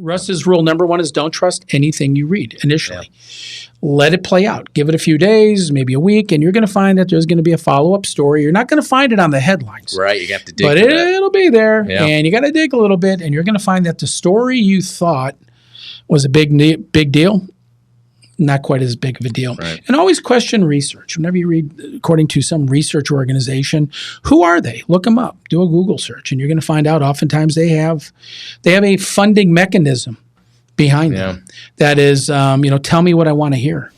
Russ's rule number one is don't trust anything you read initially. Let it play out. Give it a few days, maybe a week, and you're going to find that there's going to be a follow-up story. You're not going to find it on the headlines. Right, you have to dig but for that. It'll be there, Yeah. and you got to dig a little bit, and you're going to find that the story you thought was a big deal, not quite as big of a deal. Right. And always question research. Whenever you read, according to some research organization, who are they? Look them up. Do a Google search, and you're going to find out oftentimes they have a funding mechanism behind them. That is, tell me what I want to hear.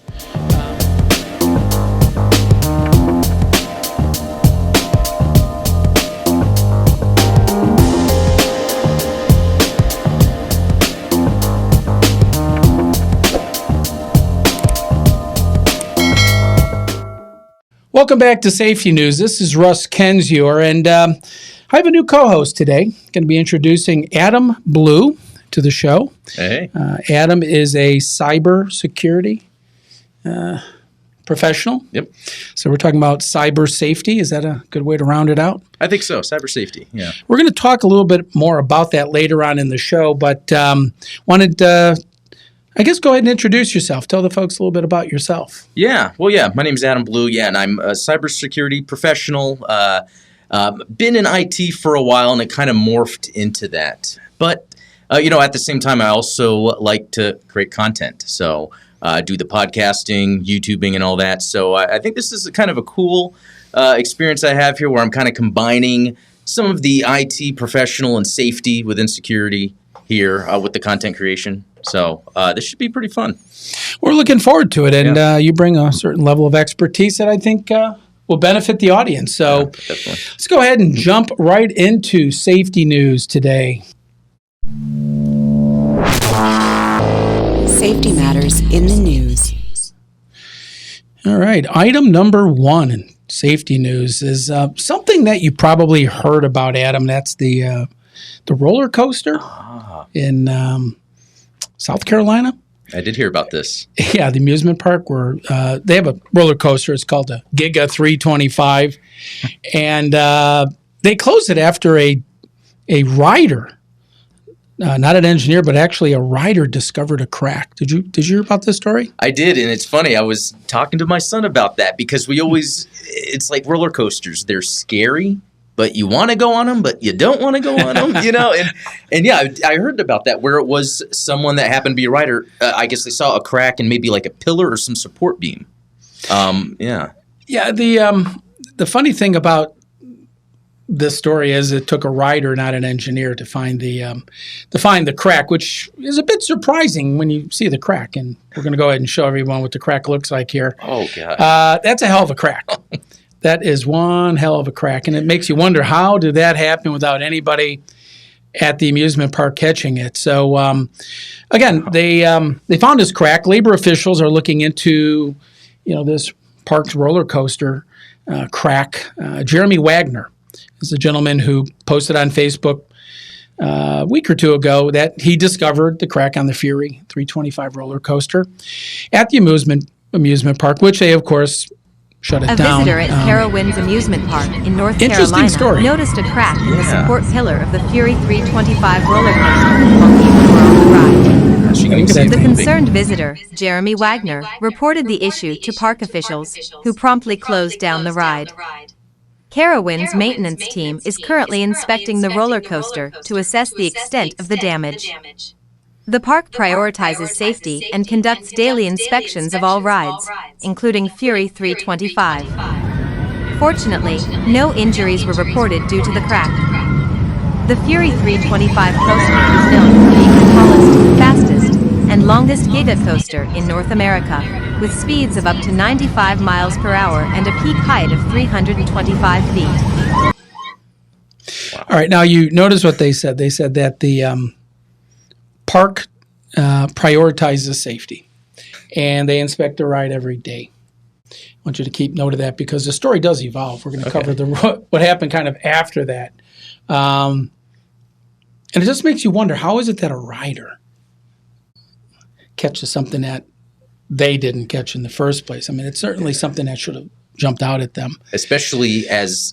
Welcome back to Safety News. This is Russ Kensior, and I have a new co-host today. Going to be introducing Adam Blue to the show. Hey. Adam is a cybersecurity professional. Yep. So we're talking about cyber safety. Is that a good way to round it out? I think so. Cyber safety. Yeah. We're going to talk a little bit more about that later on in the show, but wanted I guess go ahead and introduce yourself. Tell the folks a little bit about yourself. Yeah. Well, yeah. My name is Adam Blue. Yeah, and I'm a cybersecurity professional. Been in IT for a while, and it kind of morphed into that. But at the same time, I also like to create content. So do the podcasting, YouTubing, and all that. So I think this is kind of a cool experience I have here, where I'm kind of combining some of the IT professional and safety within security here with the content creation. So this should be pretty fun. We're looking forward to it, and you bring a certain level of expertise that I think will benefit the audience. So let's go ahead and jump right into safety news today. Safety matters in the news. All right, item number one in safety news is something that you probably heard about, Adam. That's the roller coaster in South Carolina. I did hear about this. Yeah, the amusement park where they have a roller coaster. It's called the Giga 325. And they closed it after a rider, not an engineer, but actually a rider discovered a crack. Did you hear about this story? I did, and it's funny. I was talking to my son about that because it's like roller coasters. They're scary, but you want to go on them, but you don't want to go on them, And yeah, I heard about that where it was someone that happened to be a rider. I guess they saw a crack in maybe like a pillar or some support beam. Yeah. Yeah. The funny thing about this story is it took a rider, not an engineer, to find the crack, which is a bit surprising when you see the crack. And we're going to go ahead and show everyone what the crack looks like here. Oh God. That's a hell of a crack. That is one hell of a crack, and it makes you wonder, how did that happen without anybody at the amusement park catching it? So, again, they found this crack. Labor officials are looking into, this park's roller coaster crack. Jeremy Wagner is a gentleman who posted on Facebook a week or two ago that he discovered the crack on the Fury 325 roller coaster at the amusement park, which they, of course, shut it down. A visitor at Carowinds Amusement Park in North Interesting Carolina story. noticed a crack in the support pillar of the Fury 325 roller coaster while people were on the ride. The concerned visitor, Jeremy Wagner, reported the issue to park officials, who promptly closed down the ride. Carowinds' maintenance team is currently inspecting the roller coaster to assess the extent of the damage. The park prioritizes safety and conducts daily inspections of all rides, including Fury 325. Fortunately, no injuries were reported due to the crack. The Fury 325 coaster is known for being the tallest, fastest, and longest Giga coaster in North America, with speeds of up to 95 miles per hour and a peak height of 325 feet. All right, now you notice what they said. They said that the park prioritizes safety, and they inspect the ride every day. I want you to keep note of that because the story does evolve. We're going to cover what happened kind of after that. And it just makes you wonder, how is it that a rider catches something that they didn't catch in the first place? I mean, it's certainly something that should have jumped out at them. Especially as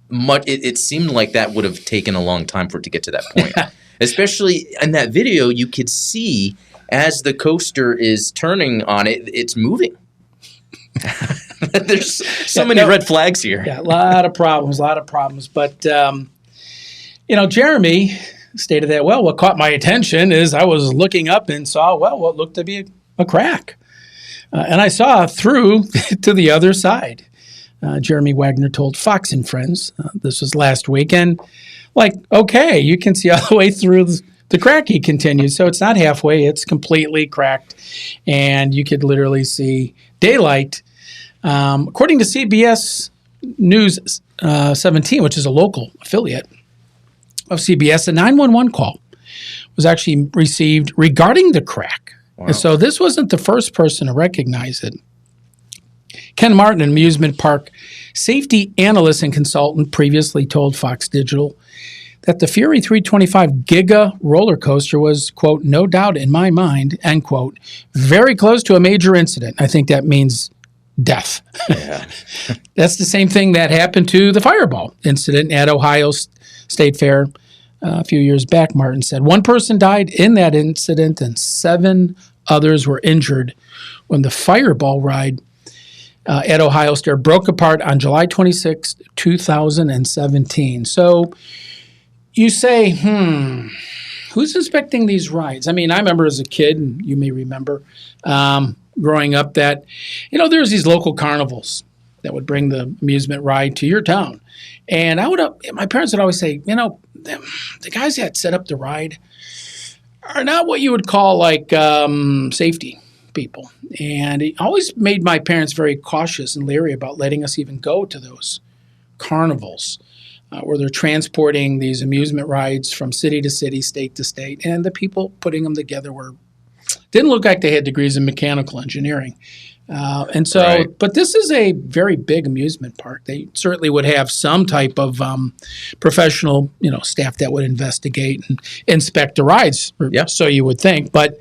much, it seemed like that would have taken a long time for it to get to that point. Especially in that video, you could see as the coaster is turning on it, it's moving. There's so many red flags here. Yeah, a lot of problems. But, Jeremy stated that, well, what caught my attention is I was looking up and saw, what looked to be a crack. And I saw through to the other side. Jeremy Wagner told Fox and Friends, this was last week, and okay, you can see all the way through the crack, he continued. So it's not halfway, it's completely cracked, and you could literally see daylight. According to CBS News 17, which is a local affiliate of CBS, a 911 call was actually received regarding the crack. Wow. And so this wasn't the first person to recognize it. Ken Martin, an amusement park safety analyst and consultant, previously told Fox Digital that the Fury 325 Giga Roller Coaster was, quote, no doubt in my mind, end quote, very close to a major incident. I think that means death. Yeah. That's the same thing that happened to the Fireball incident at Ohio State Fair a few years back, Martin said. One person died in that incident and 7 others were injured when the Fireball ride at Ohio State broke apart on July 26, 2017. So you say, who's inspecting these rides? I mean, I remember as a kid, and you may remember, growing up that, there's these local carnivals that would bring the amusement ride to your town. And my parents would always say, the guys that set up the ride are not what you would call safety people. And it always made my parents very cautious and leery about letting us even go to those carnivals where they're transporting these amusement rides from city to city, state to state. And the people putting them together didn't look like they had degrees in mechanical engineering. But this is a very big amusement park. They certainly would have some type of professional, staff that would investigate and inspect the rides. So you would think, but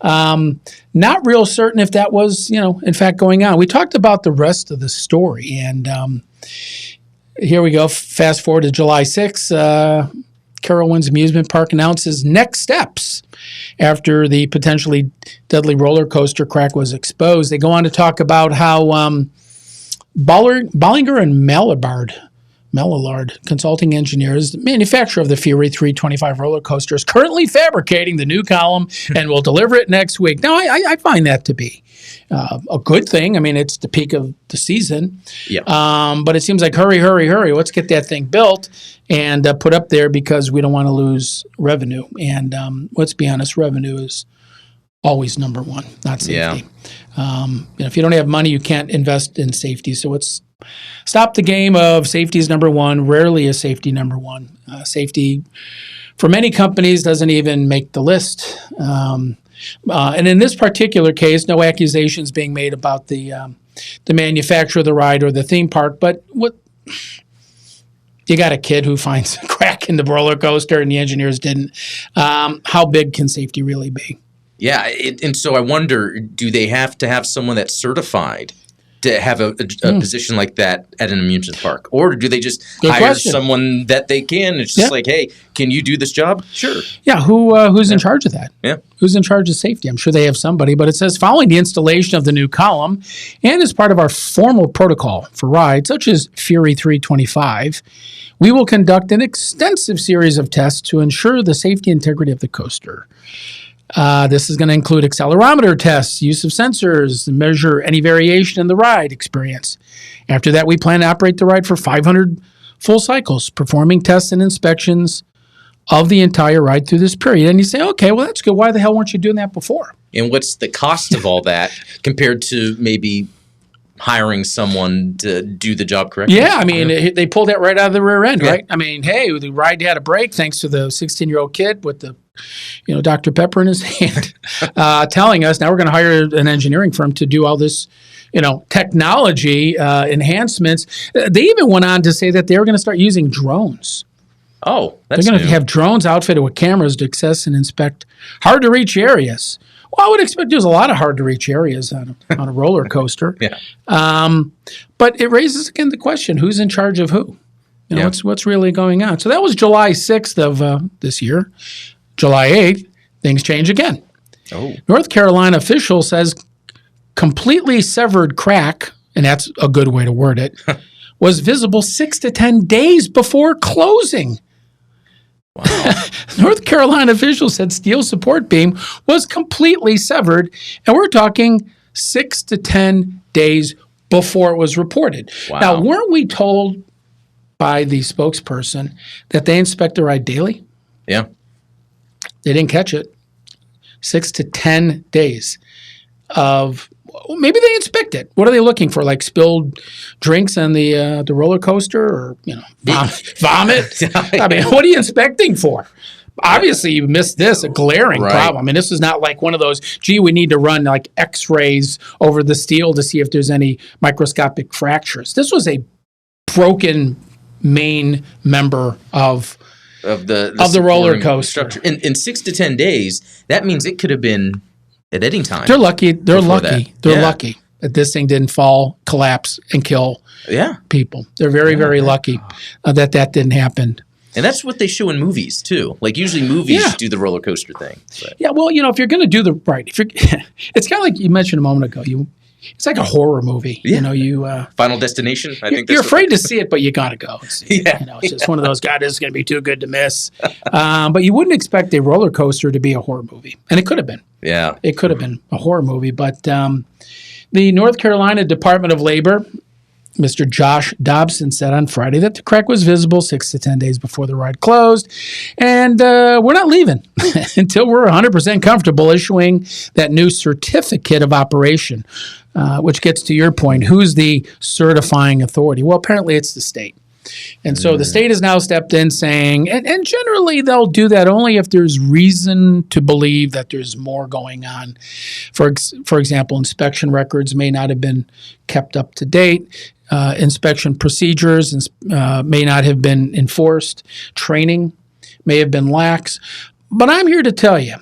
not real certain if that was, in fact, going on. We talked about the rest of the story, and here we go. Fast forward to July 6th. Carowinds Amusement Park announces next steps after the potentially deadly roller coaster crack was exposed. They go on to talk about how Bollinger and Mallard Consulting Engineers, the manufacturer of the Fury 325 roller coaster, is currently fabricating the new column and will deliver it next week. Now, I find that to be a good thing. I mean, it's the peak of the season. Yeah. But it seems like hurry. Let's get that thing built and put up there because we don't want to lose revenue. And let's be honest, revenue is always number one, not safety. Yeah. If you don't have money, you can't invest in safety. So it's stop the game of safety is number one. Rarely is safety number one. Safety for many companies doesn't even make the list. And in this particular case, no accusations being made about the manufacturer of the ride or the theme park. But what you got a kid who finds a crack in the roller coaster and the engineers didn't. How big can safety really be? Yeah, and so I wonder, do they have to have someone that's certified to have a position like that at an amusement park? Or do they just hire someone that they can? It's just like, hey, can you do this job? Sure. Yeah, who's in charge of that? Yeah. Who's in charge of safety? I'm sure they have somebody, but it says following the installation of the new column and as part of our formal protocol for rides, such as Fury 325, we will conduct an extensive series of tests to ensure the safety and integrity of the coaster. This is going to include accelerometer tests, use of sensors, to measure any variation in the ride experience. After that, we plan to operate the ride for 500 full cycles, performing tests and inspections of the entire ride through this period. And you say, okay, well, that's good. Why the hell weren't you doing that before? And what's the cost of all that compared to maybe hiring someone to do the job correctly? Yeah, I mean, they pulled that right out of the rear end, right? I mean, hey, the ride had a break thanks to the 16-year-old kid with the Dr. Pepper in his hand, telling us now we're going to hire an engineering firm to do all this, technology enhancements. They even went on to say that they were going to start using drones. Oh, that's They're going to have drones outfitted with cameras to access and inspect hard-to-reach areas. Well, I would expect there's a lot of hard-to-reach areas on a roller coaster. Yeah. But it raises, again, the question, who's in charge of who? What's really going on? So that was July 6th of this year. July 8th, things change again. Oh. North Carolina official says completely severed crack, and that's a good way to word it, was visible 6 to 10 days before closing. Wow. North Carolina officials said steel support beam was completely severed, and we're talking 6 to 10 days before it was reported. Wow. Now, weren't we told by the spokesperson that they inspect the ride daily? Yeah. They didn't catch it. 6 to 10 days of maybe they inspect it. What are they looking for? Like spilled drinks on the roller coaster, or vomit? I mean, what are you inspecting for? Obviously, you missed this, a glaring problem. And this is not like one of those, gee, we need to run like X-rays over the steel to see if there's any microscopic fractures. This was a broken main member of the roller coaster. In 6 to 10 days, that means it could have been at any time. They're lucky. They're lucky. That. They're lucky that this thing didn't fall, collapse, and kill people. They're very, very lucky that didn't happen. And that's what they show in movies too. Like usually movies do the roller coaster thing. But. Yeah, well, if you're going to do it's kind of like you mentioned a moment ago. It's like a horror movie. Yeah. Final Destination. I think you're afraid to see it, but you got to go. It's just one of those. God, this is going to be too good to miss. But you wouldn't expect a roller coaster to be a horror movie, and it could have been. Yeah, it could have been a horror movie. But the North Carolina Department of Labor, Mr. Josh Dobson, said on Friday that the crack was visible 6 to 10 days before the ride closed. And we're not leaving until we're 100% comfortable issuing that new certificate of operation, which gets to your point. Who's the certifying authority? Well, apparently it's the state. And so the state has now stepped in saying, and generally they'll do that only if there's reason to believe that there's more going on. For example, inspection records may not have been kept up to date. Inspection procedures may not have been enforced. Training may have been lax. But I'm here to tell you,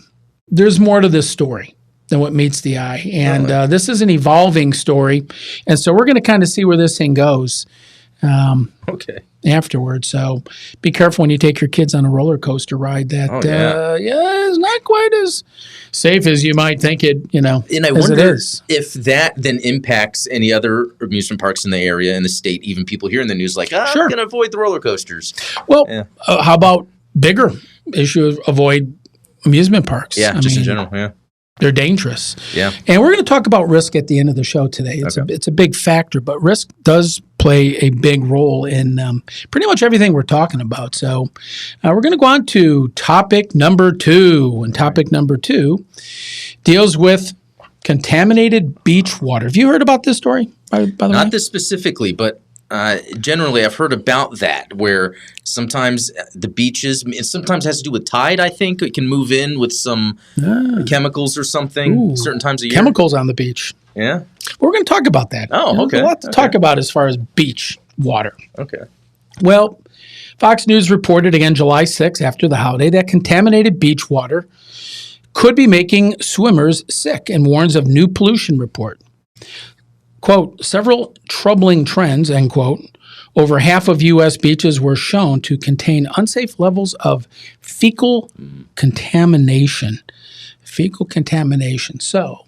there's more to this story than what meets the eye. And this is an evolving story. And so we're going to kind of see where this thing goes. Afterwards. So be careful when you take your kids on a roller coaster ride that it's not quite as safe as you might think it, And I wonder if that then impacts any other amusement parks in the area, in the state, even people here in the news like, I'm going to avoid the roller coasters. Well, how about bigger issue of avoid amusement parks? Yeah, in general, They're dangerous. Yeah. And we're going to talk about risk at the end of the show today. It's a big factor, but risk does play a big role in pretty much everything we're talking about. So we're going to go on to topic number 2. And topic number 2 deals with contaminated beach water. Have you heard about this story, by the way? Not this specifically, but generally I've heard about that, where sometimes the beaches, it sometimes has to do with tide, I think. It can move in with some chemicals or something certain times of year. Chemicals on the beach. Yeah. We're going to talk about that. Oh, okay. There's a lot to talk about as far as beach water. Okay. Well, Fox News reported again July 6th after the holiday that contaminated beach water could be making swimmers sick and warns of new pollution report. Quote, several troubling trends, end quote. Over half of U.S. beaches were shown to contain unsafe levels of fecal contamination. Fecal contamination. So,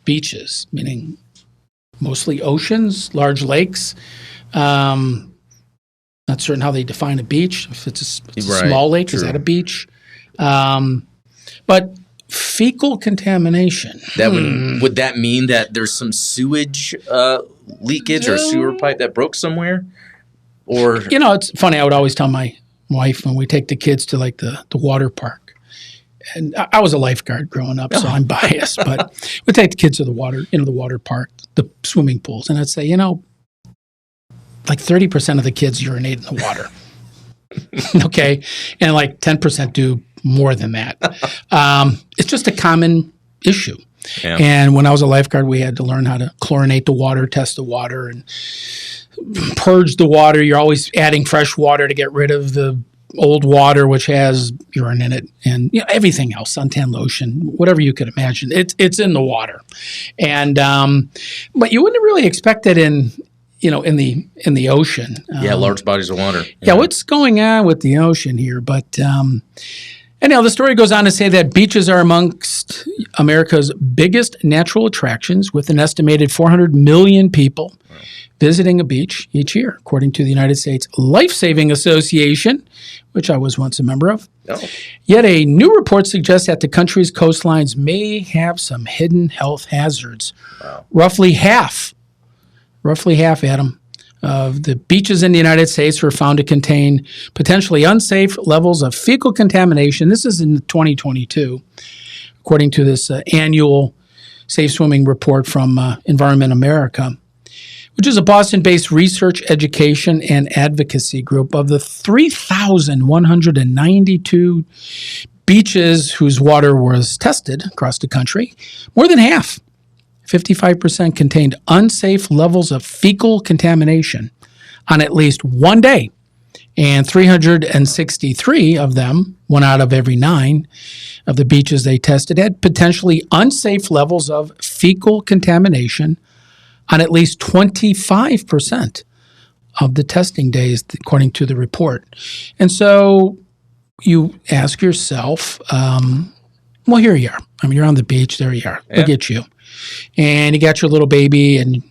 beaches, meaning mostly oceans, large lakes. Not certain how they define a beach. If it's a small lake, is that a beach? But fecal contamination. Would that mean that there's some sewage leakage or sewer pipe that broke somewhere? Or it's funny. I would always tell my wife when we take the kids to like the water park. And I was a lifeguard growing up, so I'm biased. But we'd take the kids to the water park, the swimming pools, and I'd say, like 30% of the kids urinate in the water. Okay, and like 10% do more than that. It's just a common issue. Yeah. And when I was a lifeguard, we had to learn how to chlorinate the water, test the water, and purge the water. You're always adding fresh water to get rid of the old water, which has urine in it, and everything else, suntan lotion, whatever you could imagine. It's in the water, and but you wouldn't really expect it in the ocean. Large bodies of water. Yeah, what's going on with the ocean here? But Anyhow, the story goes on to say that beaches are amongst America's biggest natural attractions, with an estimated 400 million people visiting a beach each year, according to the United States Life Saving Association, which I was once a member of. Oh. Yet a new report suggests that the country's coastlines may have some hidden health hazards. Wow. Roughly half, Adam, of the beaches in the United States were found to contain potentially unsafe levels of fecal contamination. This is in 2022, according to this annual safe swimming report from Environment America, which is a Boston-based research, education, and advocacy group. Of the 3,192 beaches whose water was tested across the country, more than half, 55%, contained unsafe levels of fecal contamination on at least one day. And 363 of them, 1 out of every 9 of the beaches they tested, had potentially unsafe levels of fecal contamination on at least 25% of the testing days, according to the report. And so you ask yourself, well, here you are. I mean, you're on the beach. There you are. Look at you. And you got your little baby, and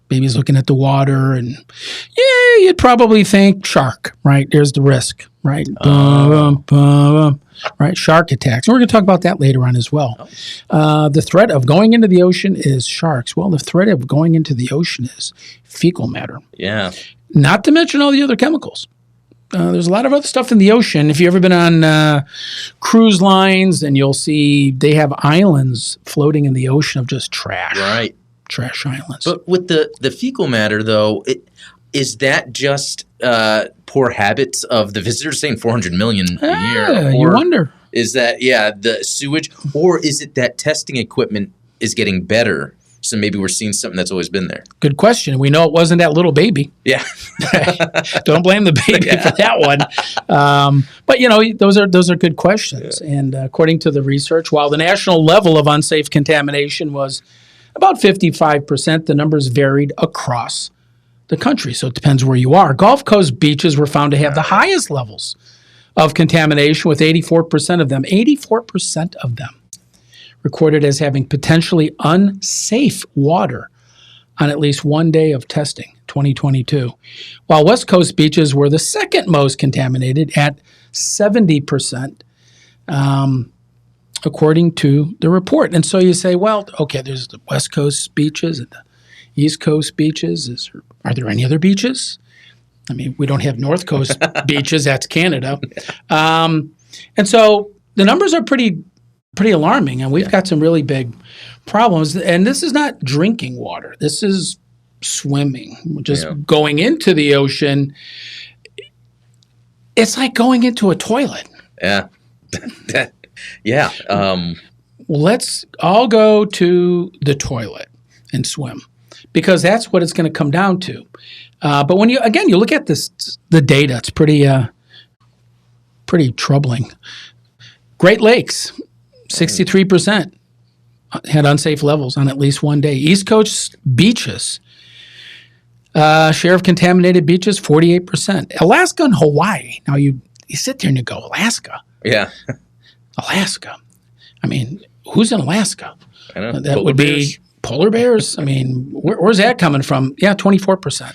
baby's looking at the water, and yeah, you'd probably think shark, right? There's the risk, right? Right, shark attacks. And we're going to talk about that later on as well. The threat of going into the ocean is sharks. Well, the threat of going into the ocean is fecal matter. Yeah. Not to mention all the other chemicals. There's a lot of other stuff in the ocean. If you've ever been on cruise lines, and you'll see they have islands floating in the ocean of just trash. Right. Trash islands. But with the fecal matter, though, is that just poor habits of the visitors, saying 400 million a year? You wonder. Is that, the sewage? Or is it that testing equipment is getting better? So maybe we're seeing something that's always been there. Good question. We know it wasn't that little baby. Yeah. Don't blame the baby for that one. But, those are good questions. Yeah. And according to the research, while the national level of unsafe contamination was about 55%, the numbers varied across the country. So it depends where you are. Gulf Coast beaches were found to have the highest levels of contamination, with 84% of them recorded as having potentially unsafe water on at least one day of testing, 2022. While West Coast beaches were the second most contaminated at 70%, according to the report. And so you say, well, okay, there's the West Coast beaches and the East Coast beaches. Are there any other beaches? I mean, we don't have North Coast beaches. That's Canada. And so the numbers are pretty alarming, and we've got some really big problems. And this is not drinking water. This is swimming, just going into the ocean. It's like going into a toilet. Yeah. Yeah. Let's all go to the toilet and swim, because that's what it's going to come down to. But when you look at the data, it's pretty troubling. Great Lakes, 63% had unsafe levels on at least one day. East Coast beaches, share of contaminated beaches, 48%. Alaska and Hawaii. Now you sit there and you go, Alaska? Yeah. Alaska. I mean, who's in Alaska? I know. That would be polar bears. I mean, where's that coming from? Yeah, 24%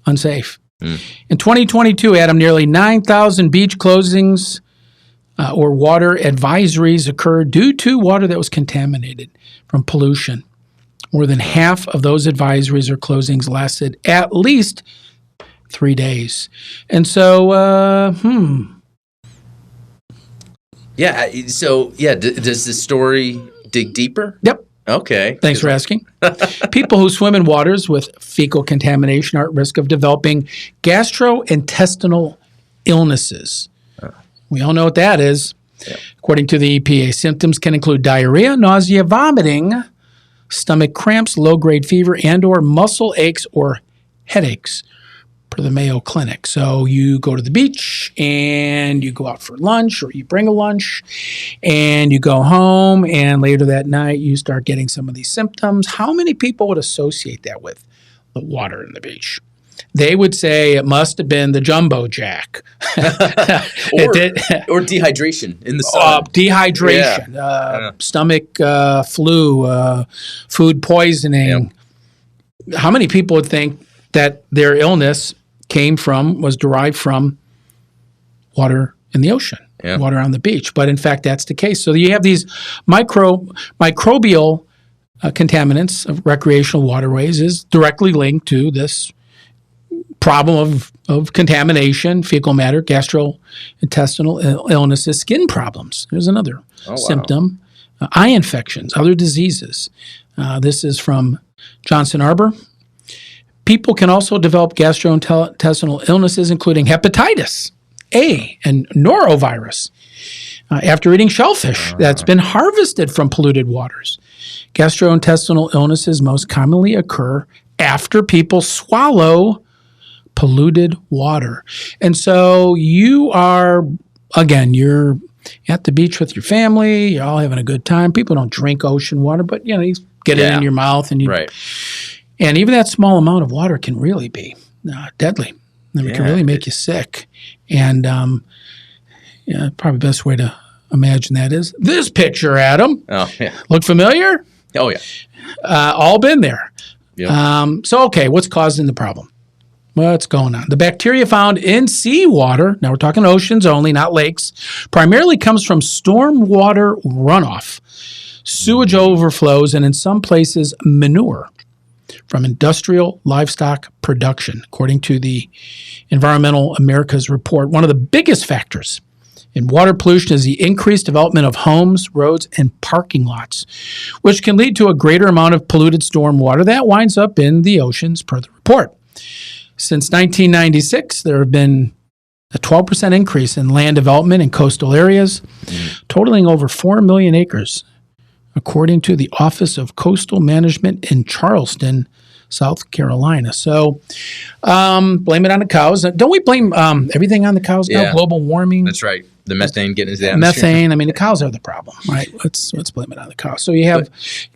unsafe. In 2022, Adam, nearly 9,000 beach closings or water advisories occurred due to water that was contaminated from pollution. More than half of those advisories or closings lasted at least 3 days. And so, Yeah. So, does the story dig deeper? Yep. Okay. Thanks for asking. People who swim in waters with fecal contamination are at risk of developing gastrointestinal illnesses. We all know what that is. Yeah. According to the EPA, symptoms can include diarrhea, nausea, vomiting, stomach cramps, low-grade fever, and or muscle aches or headaches, per the Mayo Clinic. So you go to the beach and you go out for lunch, or you bring a lunch and you go home, and later that night you start getting some of these symptoms. How many people would associate that with the water in the beach? they would say it must have been the jumbo jack. or dehydration in the sun. Dehydration, stomach flu, food poisoning. Yep. How many people would think that their illness was derived from water in the ocean, water on the beach? But in fact, that's the case. So you have these microbial contaminants of recreational waterways is directly linked to this problem of contamination, fecal matter, gastrointestinal illnesses, skin problems. There's another symptom. Eye infections, other diseases. This is from Johnson Arbor. People can also develop gastrointestinal illnesses, including hepatitis A and norovirus, after eating shellfish that's been harvested from polluted waters. Gastrointestinal illnesses most commonly occur after people swallow polluted water. And so you're at the beach with your family, you're all having a good time. People don't drink ocean water, but you get it in your mouth and and even that small amount of water can really be deadly. It can really make you sick. And probably the best way to imagine that is this picture, Adam. Oh, yeah. Look familiar? Oh, yeah. All been there. Yep. What's causing the problem? What's going on? The bacteria found in seawater, now we're talking oceans only, not lakes, primarily comes from stormwater runoff, sewage overflows, and in some places, manure from industrial livestock production, according to the Environmental America's report. One of the biggest factors in water pollution is the increased development of homes, roads, and parking lots, which can lead to a greater amount of polluted stormwater that winds up in the oceans, per the report. Since 1996, there have been a 12% increase in land development in coastal areas, totaling over 4 million acres, according to the Office of Coastal Management in Charleston, South Carolina. So blame it on the cows. Don't we blame everything on the cows now? Global warming. That's right. The methane getting into the atmosphere. Methane. I mean, the cows are the problem, right? Let's blame it on the cows. So you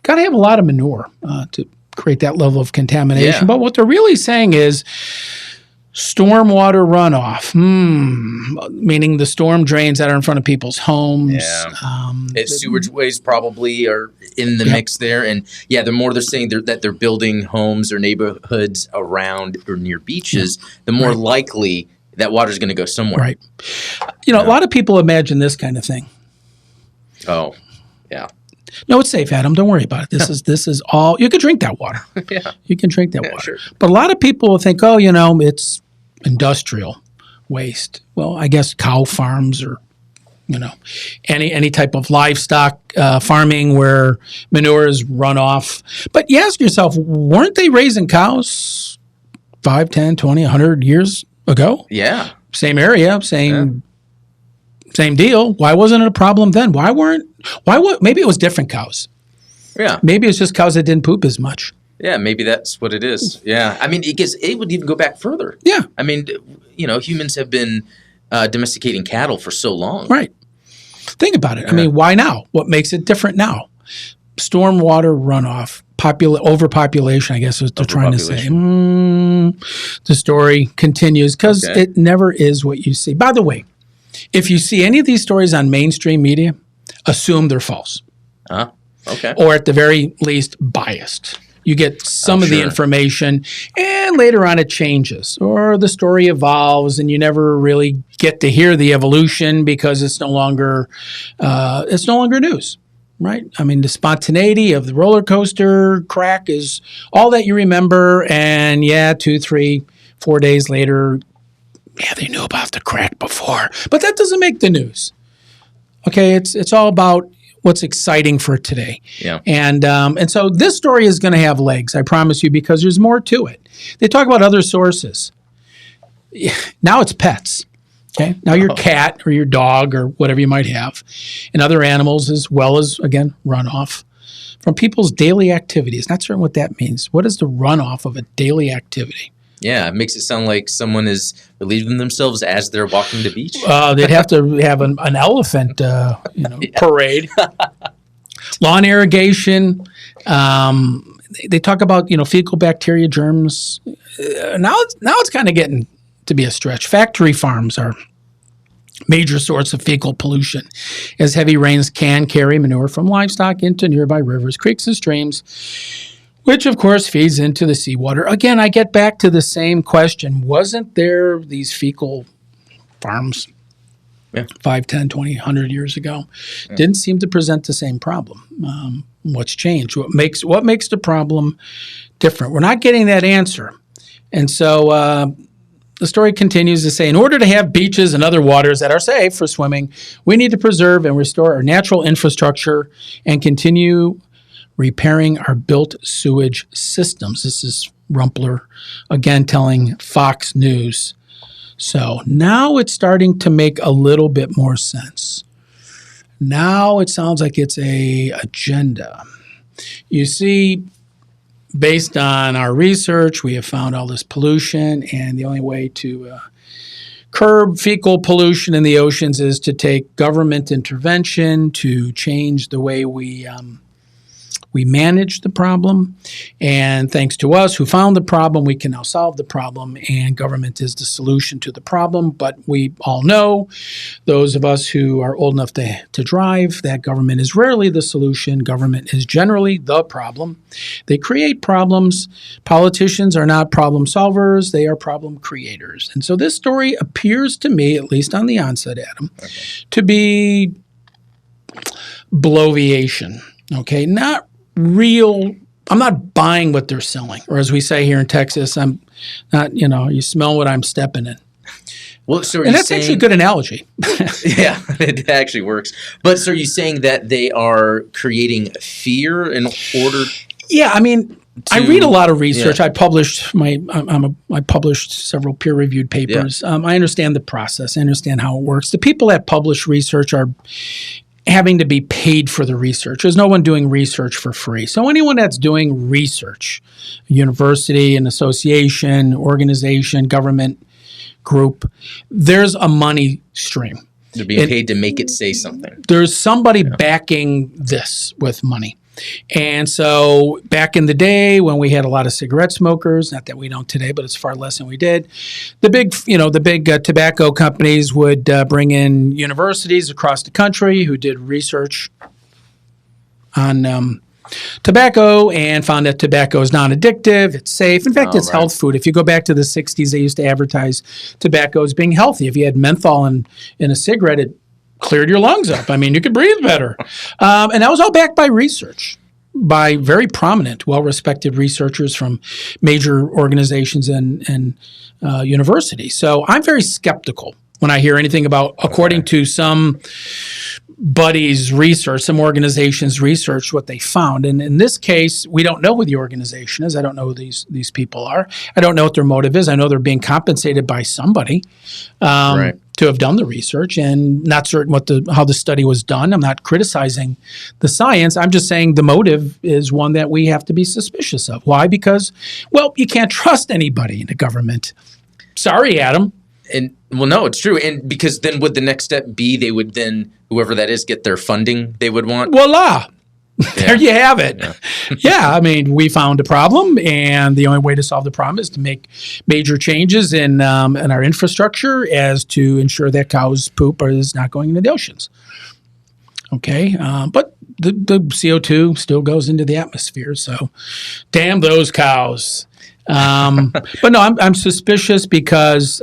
got to have a lot of manure to create that level of contamination. Yeah. But what they're really saying is stormwater runoff, meaning the storm drains that are in front of people's homes. Yeah. Sewage waste probably are in the mix there. And the more they're saying that they're building homes or neighborhoods around or near beaches, the more likely that water is going to go somewhere. Right. A lot of people imagine this kind of thing. Oh, yeah. No, it's safe, Adam. Don't worry about it. This is all you can drink that water. You can drink that water. Sure. But a lot of people will think, it's industrial waste. Well, I guess cow farms or any type of livestock farming where manure is run off. But you ask yourself, weren't they raising cows 5, 10, 20, 100 years ago? Yeah. Same area, same deal. Why wasn't it a problem then? Maybe it was different cows. Yeah. Maybe it's just cows that didn't poop as much. Yeah, maybe that's what it is. Yeah. I mean, it would even go back further. Yeah. I mean, humans have been domesticating cattle for so long. Right. Think about it. I mean, why now? What makes it different now? Stormwater runoff, overpopulation, I guess is what they're trying to say. The story continues because it never is what you see. By the way, if you see any of these stories on mainstream media, assume they're false. Okay. Or at the very least, biased. You get some of the information, and later on it changes, or the story evolves, and you never really get to hear the evolution because it's no longer news, right? I mean, the spontaneity of the roller coaster crack is all that you remember, and 2, 3, 4 days later, they knew about the crack before, but that doesn't make the news. Okay, it's all about what's exciting for today. Yeah. And so this story is going to have legs, I promise you, because there's more to it. They talk about other sources. Now it's pets. Okay. Now your cat or your dog or whatever you might have, and other animals, as well as, again, runoff from people's daily activities. Not certain what that means. What is the runoff of a daily activity? Yeah, it makes it sound like someone is relieving themselves as they're walking the beach. They'd have to have an elephant, parade. Lawn irrigation, they talk about, fecal bacteria, germs. Now it's kind of getting to be a stretch. Factory farms are major source of fecal pollution, as heavy rains can carry manure from livestock into nearby rivers, creeks, and streams, which of course feeds into the seawater. Again, I get back to the same question. Wasn't there these fecal farms 5, 10, 20, 100 years ago? Didn't seem to present the same problem. What's changed? What makes the problem different? We're not getting that answer. And so the story continues to say, in order to have beaches and other waters that are safe for swimming, we need to preserve and restore our natural infrastructure and continue repairing our built sewage systems. This is Rumpler, again, telling Fox News. So now it's starting to make a little bit more sense. Now it sounds like it's a agenda. You see, based on our research, we have found all this pollution, and the only way to curb fecal pollution in the oceans is to take government intervention to change the way we manage the problem. And thanks to us who found the problem, we can now solve the problem, and government is the solution to the problem. But we all know, those of us who are old enough to drive, that government is rarely the solution. Government is generally the problem. They create problems. Politicians are not problem solvers. They are problem creators. And so this story appears to me, at least on the onset, Adam, to be bloviation. Okay, not real. I'm not buying what they're selling, or as we say here in Texas, I'm not. You smell what I'm stepping in. Well, so and that's actually a good analogy. Yeah, it actually works. But so are you saying that they are creating fear in order? Yeah, I mean, I read a lot of research. I published I published several peer-reviewed papers. I understand the process. I understand how it works. The people that publish research are having to be paid for the research. There's no one doing research for free. So anyone that's doing research, a university, an association, organization, government group, there's a money stream. They're being paid to make it say something. There's somebody backing this with money. And so back in the day when we had a lot of cigarette smokers, not that we don't today, but it's far less than we did, the big tobacco companies would bring in universities across the country who did research on tobacco and found that tobacco is non-addictive, it's safe. In fact, it's health food. If you go back to the 60s, they used to advertise tobacco as being healthy. If you had menthol in a cigarette, it cleared your lungs up. I mean, you could breathe better. And that was all backed by research, by very prominent, well-respected researchers from major organizations and universities. So I'm very skeptical when I hear anything about, according to some buddies' research, some organizations' research, what they found. And in this case, we don't know who the organization is. I don't know who these people are. I don't know what their motive is. I know they're being compensated by somebody to have done the research, and not certain how the study was done. I'm not criticizing the science. I'm just saying the motive is one that we have to be suspicious of. Why? Because, well, you can't trust anybody in the government. Sorry, Adam. And well, no, it's true. And because then would the next step be they would then, whoever that is, get their funding they would want? Voila. There you have it. Yeah, I mean, we found a problem, and the only way to solve the problem is to make major changes in our infrastructure as to ensure that cows' poop is not going into the oceans. Okay, but the CO2 still goes into the atmosphere, so damn those cows. But no, I'm suspicious because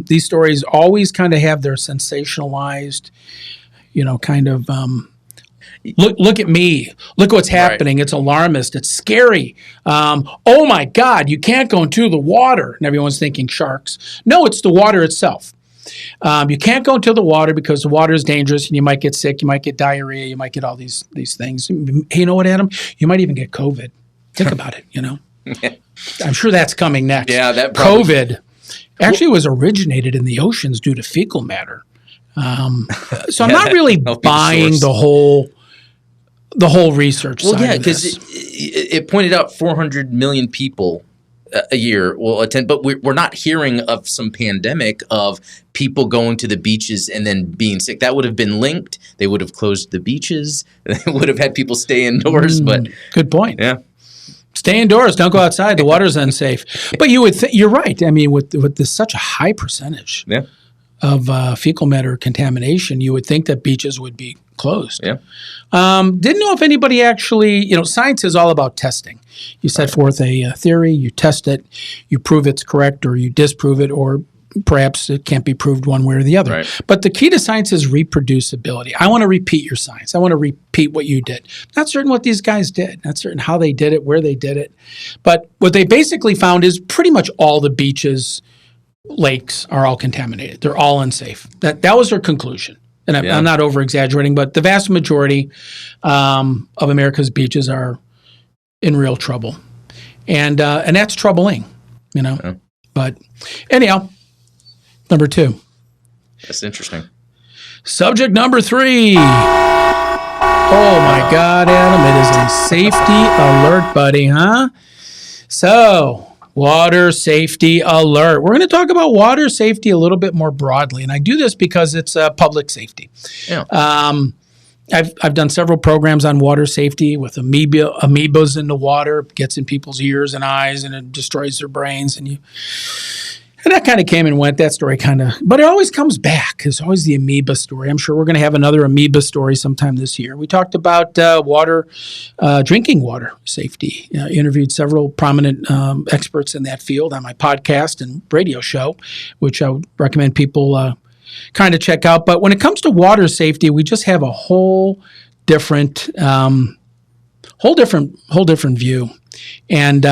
these stories always kind of have their sensationalized, kind of look at me, look what's happening. Right. It's alarmist. It's scary. Oh my God, you can't go into the water. And everyone's thinking sharks. No, it's the water itself. You can't go into the water because the water is dangerous and you might get sick. You might get diarrhea. You might get all these things. Hey, you know what, Adam? You might even get COVID. Think about it, I'm sure that's coming next. Yeah, that COVID actually was originated in the oceans due to fecal matter. So I'm not really buying the whole research side. Well, yeah, because it pointed out 400 million people a year will attend, but we're not hearing of some pandemic of people going to the beaches and then being sick. That would have been linked. They would have closed the beaches. They would have had people stay indoors. But good point. Yeah. Stay indoors. Don't go outside. The water's unsafe. But you would you're right. I mean, with this such a high percentage of fecal matter contamination, you would think that beaches would be closed. Yeah. Didn't know if anybody actually, science is all about testing. You set forth a theory, you test it, you prove it's correct, or you disprove it, or perhaps it can't be proved one way or the other. Right. But the key to science is reproducibility. I want to repeat your science. I want to repeat what you did. Not certain what these guys did. Not certain how they did it, where they did it. But what they basically found is pretty much all the beaches, lakes are all contaminated. They're all unsafe. That was their conclusion. And I'm not over-exaggerating, but the vast majority of America's beaches are in real trouble. And that's troubling, Yeah. But anyhow, number 2. That's interesting. Subject number 3. Oh, my God, Adam. It is a safety alert, buddy, huh? So, water safety alert. We're going to talk about water safety a little bit more broadly, and I do this because it's public safety. Yeah. I've done several programs on water safety with amoebas in the water. It gets in people's ears and eyes, and it destroys their brains. And that kind of came and went. That story but it always comes back. There's always the amoeba story. I'm sure we're going to have another amoeba story sometime this year. We talked about drinking water safety. Interviewed several prominent experts in that field on my podcast and radio show, which I would recommend people kind of check out. But when it comes to water safety, we just have a whole different view. And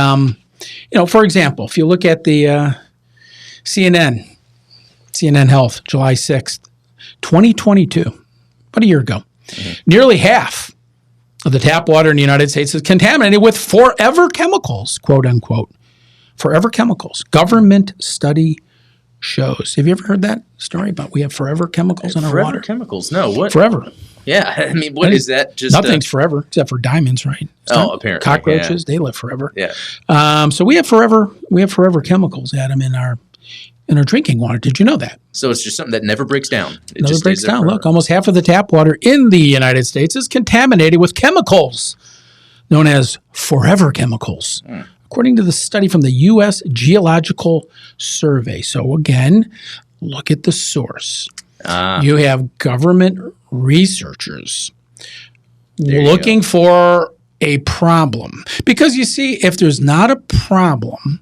for example, if you look at the CNN Health, July 6th, 2022, about a year ago. Mm-hmm. Nearly half of the tap water in the United States is contaminated with forever chemicals, quote unquote. Forever chemicals. Government study shows. Have you ever heard that story about we have forever chemicals in our water? Forever chemicals? No, what? Forever. Yeah, I mean, what is that? Just nothing's forever except for diamonds, right? Apparently. Cockroaches, they live forever. Yeah. So we have forever chemicals, Adam, in our drinking water. Did you know that? So it's just something that never breaks down. It never just breaks stays there down. forever. Look, almost half of the tap water in the United States is contaminated with chemicals known as forever chemicals, according to the study from the U.S. Geological Survey. So again, look at the source. You have government researchers looking for a problem. Because you see, if there's not a problem,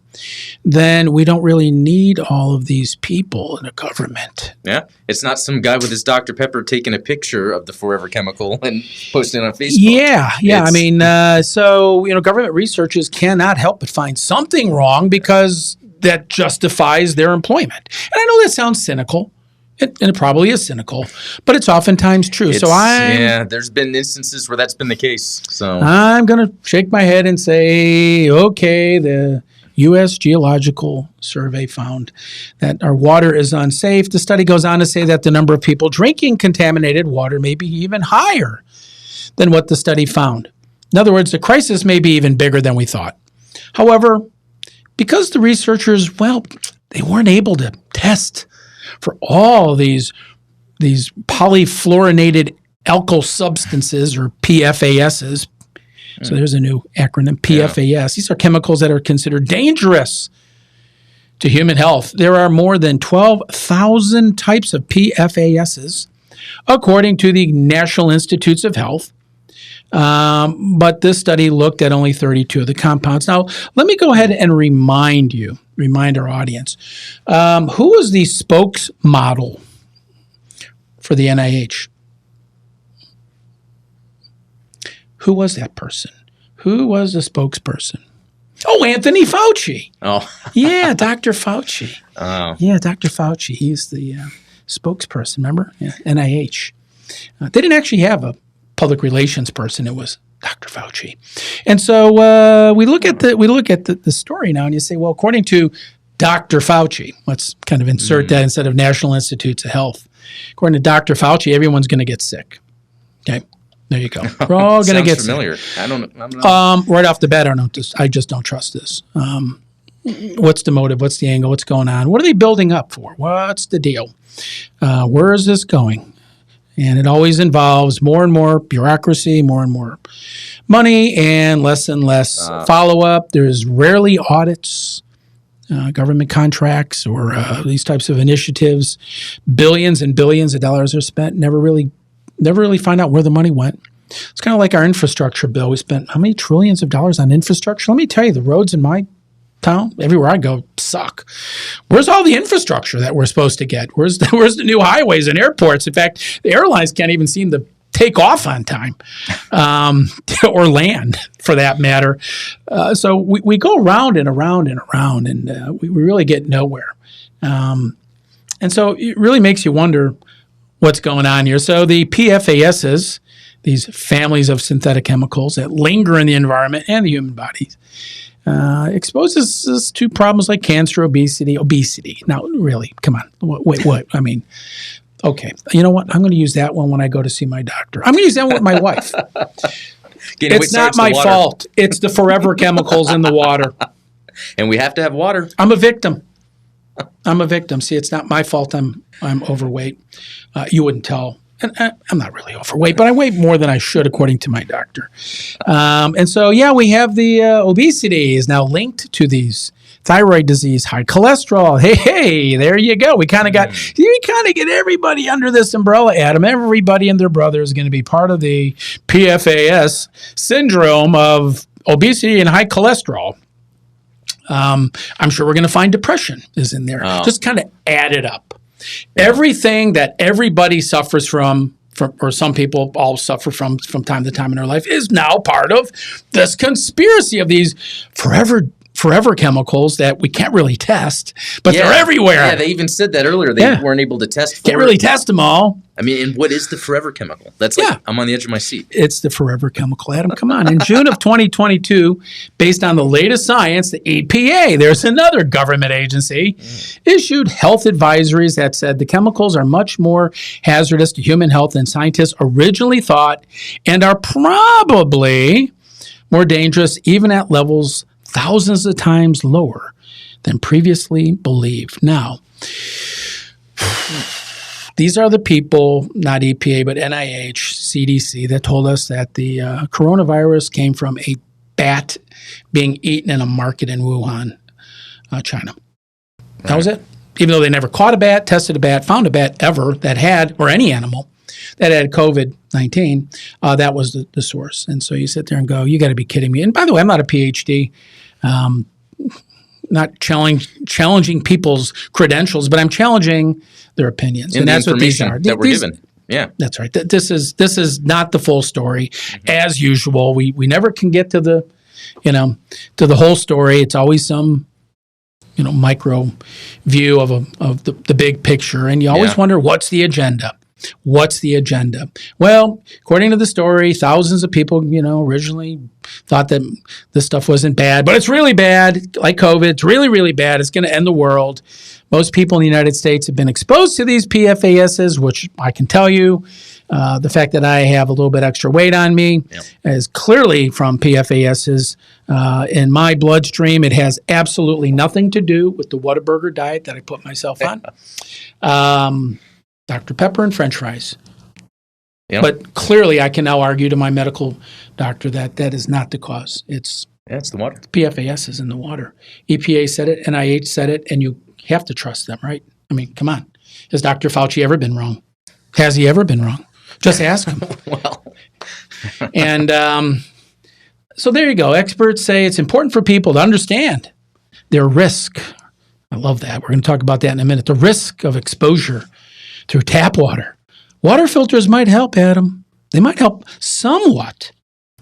then we don't really need all of these people in a government. Yeah. It's not some guy with his Dr. Pepper taking a picture of the forever chemical and posting it on Facebook. Yeah. I mean, government researchers cannot help but find something wrong because that justifies their employment. And I know that sounds cynical. And it probably is cynical, but it's oftentimes true. There's been instances where that's been the case. So I'm going to shake my head and say, okay, the U.S. Geological Survey found that our water is unsafe. The study goes on to say that the number of people drinking contaminated water may be even higher than what the study found. In other words, the crisis may be even bigger than we thought. However, because the researchers, they weren't able to test for all these polyfluorinated alkyl substances, or PFASs. So there's a new acronym, PFAS. Yeah. These are chemicals that are considered dangerous to human health. There are more than 12,000 types of PFASs, according to the National Institutes of Health. But this study looked at only 32 of the compounds. Now, let me go ahead and remind our audience, who was the spokesmodel for the NIH? Who was that person? Who was the spokesperson? Oh, Anthony Fauci. Oh. Yeah, Dr. Fauci. Oh. Yeah, Dr. Fauci. He's the spokesperson, remember? Yeah, NIH. They didn't actually have a public relations person. It was Dr. Fauci. And so we look at the story now, and you say, well, according to Dr. Fauci, let's kind of insert that instead of National Institutes of Health. According to Dr. Fauci, everyone's going to get sick. Okay, there you go. We're all going to get familiar. sick. I don't know. Right off the bat, I just don't trust this. What's the motive? What's the angle? What's going on? What are they building up for? What's the deal? Where is this going? And it always involves more and more bureaucracy, more and more money, and less follow-up. There's rarely audits, government contracts, or these types of initiatives. Billions and billions of dollars are spent. Never really find out where the money went. It's kind of like our infrastructure bill. We spent how many trillions of dollars on infrastructure? Let me tell you, the roads in my town, everywhere I go, suck. Where's all the infrastructure that we're supposed to get? Where's the new highways and airports? In fact, the airlines can't even seem to take off on time, or land for that matter. So we go around and around and around, and we really get nowhere. And so it really makes you wonder what's going on here. So the PFASs, these families of synthetic chemicals that linger in the environment and the human body, exposes us to problems like cancer, obesity. Now, really, come on. Wait, what? I mean, okay. You know what? I'm going to use that one when I go to see my doctor. I'm going to use that one with my wife. It's not my fault. It's the forever chemicals in the water. And we have to have water. I'm a victim. See, it's not my fault I'm overweight. You wouldn't tell. And I'm not really overweight, but I weigh more than I should, according to my doctor. And so, we have the obesity is now linked to these thyroid disease, high cholesterol. Hey, there you go. We kind of get everybody under this umbrella, Adam. Everybody and their brother is going to be part of the PFAS syndrome of obesity and high cholesterol. I'm sure we're going to find depression is in there. Oh. Just kind of add it up. Everything that everybody suffers from, or some people all suffer from time to time in their life, is now part of this conspiracy of these forever chemicals that we can't really test, but they're everywhere. Yeah, they even said that earlier. They weren't able to test. Can't really test them all. I mean, and what is the forever chemical? That's like, I'm on the edge of my seat. It's the forever chemical, Adam. Come on. In June of 2022, based on the latest science, the EPA, there's another government agency, issued health advisories that said the chemicals are much more hazardous to human health than scientists originally thought, and are probably more dangerous even at levels thousands of times lower than previously believed. Now, these are the people, not EPA, but NIH, CDC, that told us that the coronavirus came from a bat being eaten in a market in Wuhan, China. That was it. Even though they never caught a bat, tested a bat, found a bat ever that had, or any animal that had COVID-19, that was the source. And so you sit there and go, you got to be kidding me. And by the way, I'm not a PhD. Not challenging people's credentials, but I'm challenging their opinions, and that's what these are. That we're given. Yeah, that's right. This is not the full story, as usual. We never can get to the whole story. It's always some micro view of the big picture, and you always wonder what's the agenda. What's the agenda? Well, according to the story, thousands of people, originally thought that this stuff wasn't bad, but it's really bad, like COVID. It's really, really bad. It's going to end the world. Most people in the United States have been exposed to these PFASs, which I can tell you, the fact that I have a little bit extra weight on me is clearly from PFASs in my bloodstream. It has absolutely nothing to do with the Whataburger diet that I put myself on. Dr. Pepper and French fries. Yep. But clearly I can now argue to my medical doctor that is not the cause. It's the water. PFAS is in the water. EPA said it, NIH said it, and you have to trust them, right? I mean, come on. Has Dr. Fauci ever been wrong? Has he ever been wrong? Just ask him. Well. And so there you go. Experts say it's important for people to understand their risk. I love that. We're going to talk about that in a minute. The risk of exposure through tap water. Water filters might help, Adam. They might help somewhat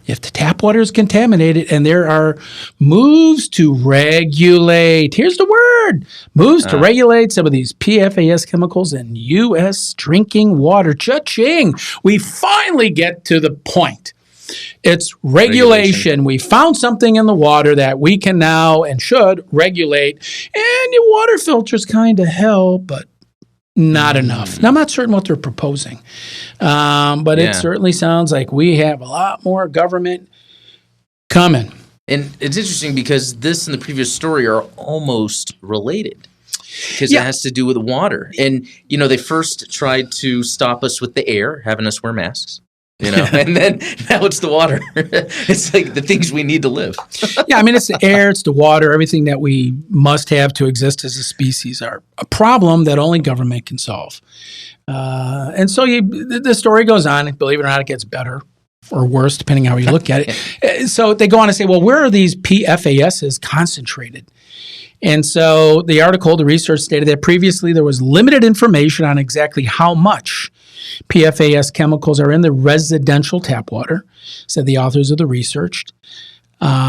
if the tap water is contaminated, and there are moves to regulate. Here's the word. Moves to regulate some of these PFAS chemicals in U.S. drinking water. Cha-ching. We finally get to the point. It's regulation. We found something in the water that we can now and should regulate, and your water filters kind of help, but not enough. Now, I'm not certain what they're proposing, but it certainly sounds like we have a lot more government coming. And it's interesting because this and the previous story are almost related. because it has to do with water. And, they first tried to stop us with the air, having us wear masks. And then now it's the water. It's like the things we need to live. Yeah, I mean, it's the air, it's the water, everything that we must have to exist as a species are a problem that only government can solve. And so the story goes on. Believe it or not, it gets better or worse, depending how you look at it. So they go on to say, well, where are these PFASs concentrated? And so the research stated that previously there was limited information on exactly how much PFAS chemicals are in the residential tap water, said the authors of the research,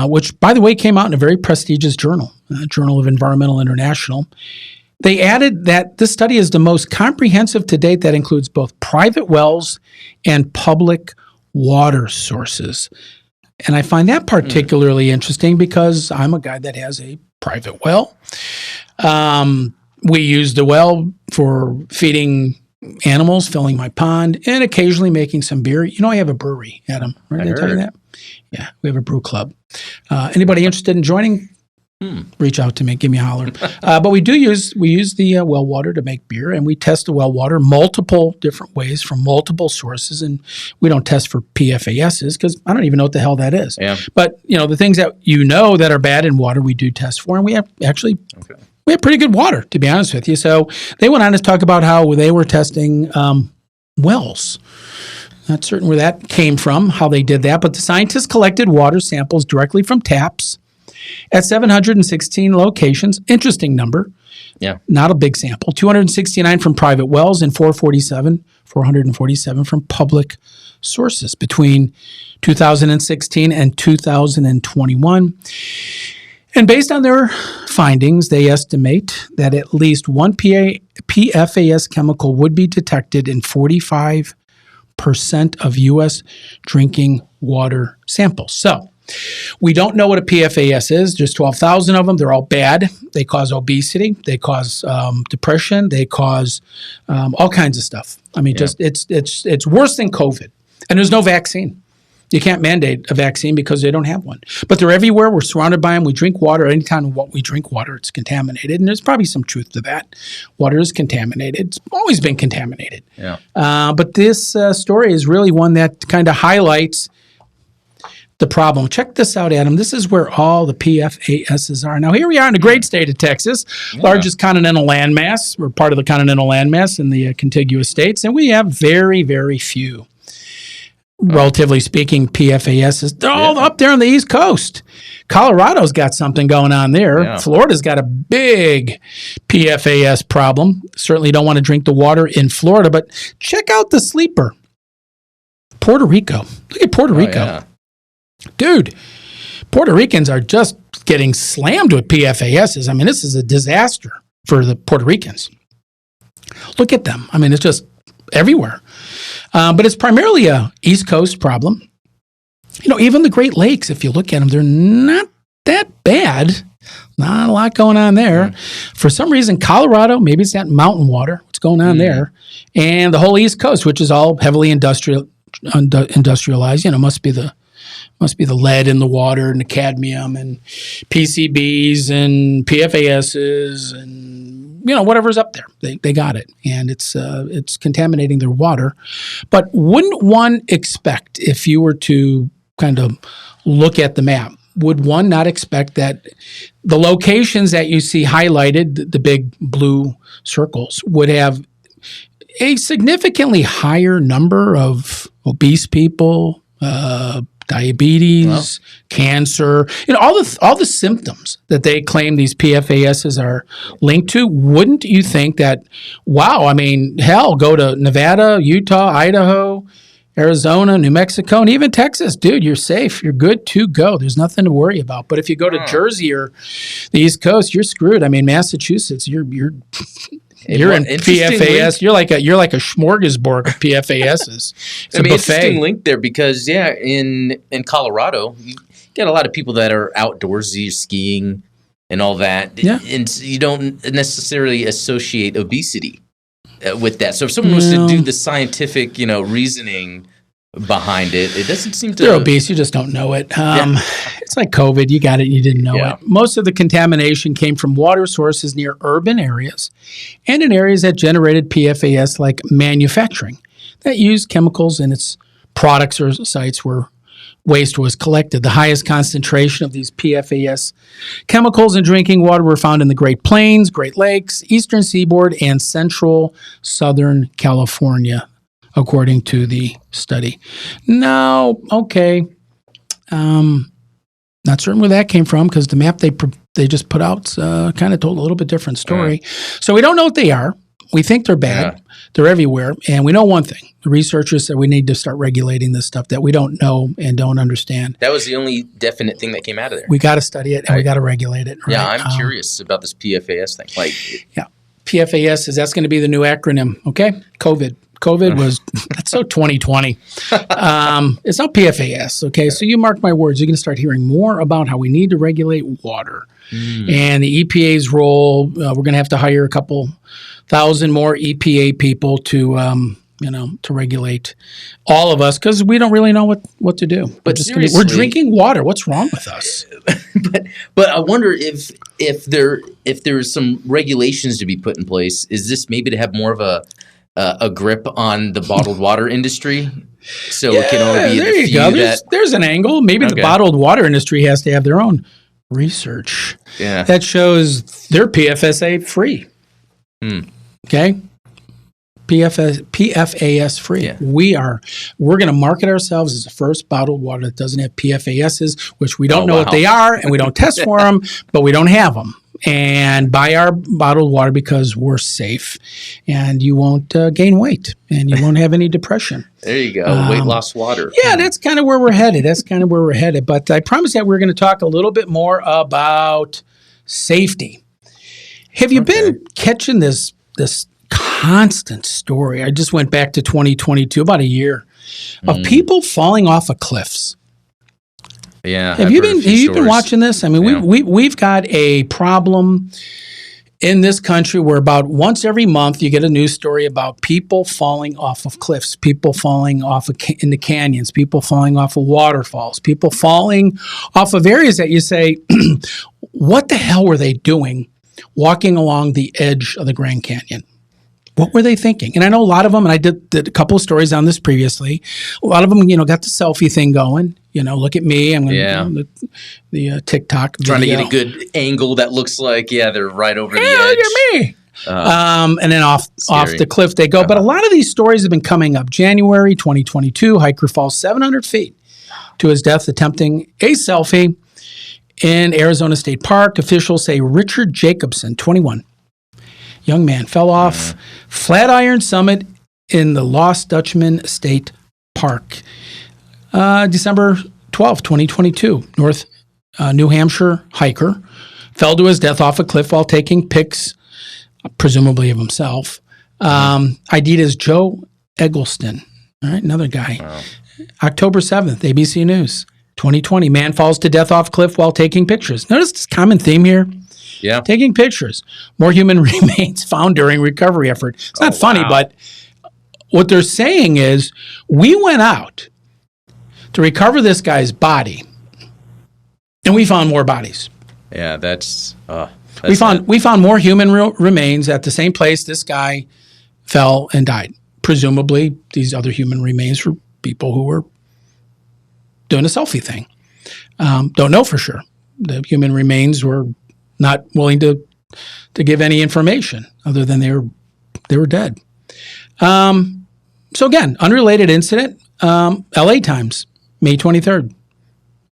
which, by the way, came out in a very prestigious journal, Journal of Environmental International. They added that this study is the most comprehensive to date that includes both private wells and public water sources. And I find that particularly interesting because I'm a guy that has a private well. We use the well for feeding animals, filling my pond, and occasionally making some beer. I have a brewery, Adam. Right? Did I tell you that? Yeah, we have a brew club. Anybody interested in joining? Reach out to me. Give me a holler. But we use the well water to make beer, and we test the well water multiple different ways from multiple sources, and we don't test for PFASs because I don't even know what the hell that is. Yeah. But the things that that are bad in water, we do test for, and we have we have pretty good water, to be honest with you. So they went on to talk about how they were testing wells. Not certain where that came from, how they did that, but the scientists collected water samples directly from taps at 716 locations. Interesting number. Yeah. Not a big sample. 269 from private wells and 447 from public sources between 2016 and 2021. And based on their findings, they estimate that at least one PFAS chemical would be detected in 45% of U.S. drinking water samples. So we don't know what a PFAS is. There's 12,000 of them. They're all bad. They cause obesity. They cause depression. They cause all kinds of stuff. I mean, it's worse than COVID. And there's no vaccine. You can't mandate a vaccine because they don't have one. But they're everywhere. We're surrounded by them. We drink water. Anytime we drink water, it's contaminated. And there's probably some truth to that. Water is contaminated. It's always been contaminated. Yeah. But this story is really one that kind of highlights the problem. Check this out, Adam. This is where all the PFASs are. Now, here we are in the great state of Texas, largest continental landmass. We're part of the continental landmass in the contiguous states, and we have very, very few, relatively speaking, PFASs. They're all up there on the East Coast. Colorado's got something going on there. Yeah. Florida's got a big PFAS problem. Certainly don't want to drink the water in Florida, but check out the sleeper. Puerto Rico. Look at Puerto Rico. Yeah. Dude, Puerto Ricans are just getting slammed with PFASs. I mean, this is a disaster for the Puerto Ricans. Look at them. I mean, it's just everywhere. But it's primarily a East Coast problem. Even the Great Lakes, if you look at them, they're not that bad. Not a lot going on there. For some reason, Colorado, maybe it's that mountain water. What's going on there? And the whole East Coast, which is all heavily industrialized, must be the lead in the water and the cadmium and PCBs and PFASs and whatever's up there. They got it, and it's contaminating their water. But wouldn't one expect, if you were to kind of look at the map, would one not expect that the locations that you see highlighted, the big blue circles, would have a significantly higher number of obese people, diabetes, cancer, all the symptoms that they claim these PFASs are linked to? Wouldn't you think that, wow, I mean, hell, go to Nevada, Utah, Idaho, Arizona, New Mexico, and even Texas. Dude, you're safe. You're good to go. There's nothing to worry about. But if you go to Jersey or the East Coast, you're screwed. I mean, Massachusetts, you're in PFAS. You're like a smorgasbord of PFASs. It's a buffet. Interesting link there because in Colorado, you get a lot of people that are outdoorsy, skiing, and all that. Yeah. And you don't necessarily associate obesity with that. So if someone was to do the scientific, reasoning behind it, it doesn't seem to. They're obese. You just don't know it. It's like COVID. You got it. You didn't know Yeah. it. Most of the contamination came from water sources near urban areas and in areas that generated PFAS, like manufacturing, that used chemicals in its products or sites where waste was collected. The highest concentration of these PFAS chemicals in drinking water were found in the Great Plains, Great Lakes, Eastern Seaboard, and Central Southern California, according to the study. Now, okay, not certain where that came from because the map they just put out kind of told a little bit different story. So we don't know what they are. We think they're bad. Yeah. They're everywhere. And we know one thing. The researchers said we need to start regulating this stuff that we don't know and don't understand. That was the only definite thing that came out of there. We got to study it and we got to regulate it. Yeah, right? I'm curious about this PFAS thing. Yeah. PFAS that's going to be the new acronym. Okay. COVID was, that's so 2020. It's not PFAS. Okay. So you mark my words, you're going to start hearing more about how we need to regulate water and the EPA's role. We're going to have to hire a couple thousand more EPA people to, to regulate all of us because we don't really know what to do. But we're drinking water. What's wrong with us? but I wonder if there's some regulations to be put in place. Is this maybe to have more of a grip on the bottled water industry? So it can only be there the you few go. that There's an angle. Maybe the Okay. bottled water industry has to have their own research that shows they're PFSA free. Okay? PFAS free. Yeah. We're going to market ourselves as the first bottled water that doesn't have PFASs, which we don't know what wow. they are, and we don't test for them, but we don't have them. And buy our bottled water because we're safe, and you won't gain weight, and you won't have any depression. There you go. Weight loss water. Yeah, that's kind of where we're headed. But I promise that we're going to talk a little bit more about safety. Have you been catching this constant story? I just went back to 2022, about a year, of people falling off of cliffs. Yeah. Have you been watching this? I mean, we've got a problem in this country where about once every month you get a news story about people falling off of cliffs, people falling off into canyons, people falling off of waterfalls, people falling off of areas that you say, what the hell were they doing walking along the edge of the Grand Canyon? What were they thinking? And I know a lot of them, and I did a couple of stories on this previously. A lot of them, got the selfie thing going. Look at me. I'm going to the TikTok video. Trying to get a good angle that looks like, they're right over the edge. Look at me. And then off the cliff they go. But a lot of these stories have been coming up. January 2022, hiker falls 700 feet to his death attempting a selfie in Arizona State Park. Officials say Richard Jacobson, 21, young man, fell off Flatiron Summit in the Lost Dutchman State Park. December 12, 2022, North New Hampshire hiker fell to his death off a cliff while taking pics, presumably of himself. ID'd as Joe Eggleston. All right, another guy. Wow. October 7th, ABC News, 2020. Man falls to death off cliff while taking pictures. Notice this common theme here. Yeah. Taking pictures. More human remains found during recovery effort. It's not funny, but what they're saying is we went out to recover this guy's body, and we found more bodies. Yeah, that's we found more human remains at the same place this guy fell and died. Presumably, these other human remains were people who were doing a selfie thing. Don't know for sure. The human remains were not willing to give any information other than they were dead. So again, unrelated incident. LA Times, May 23rd,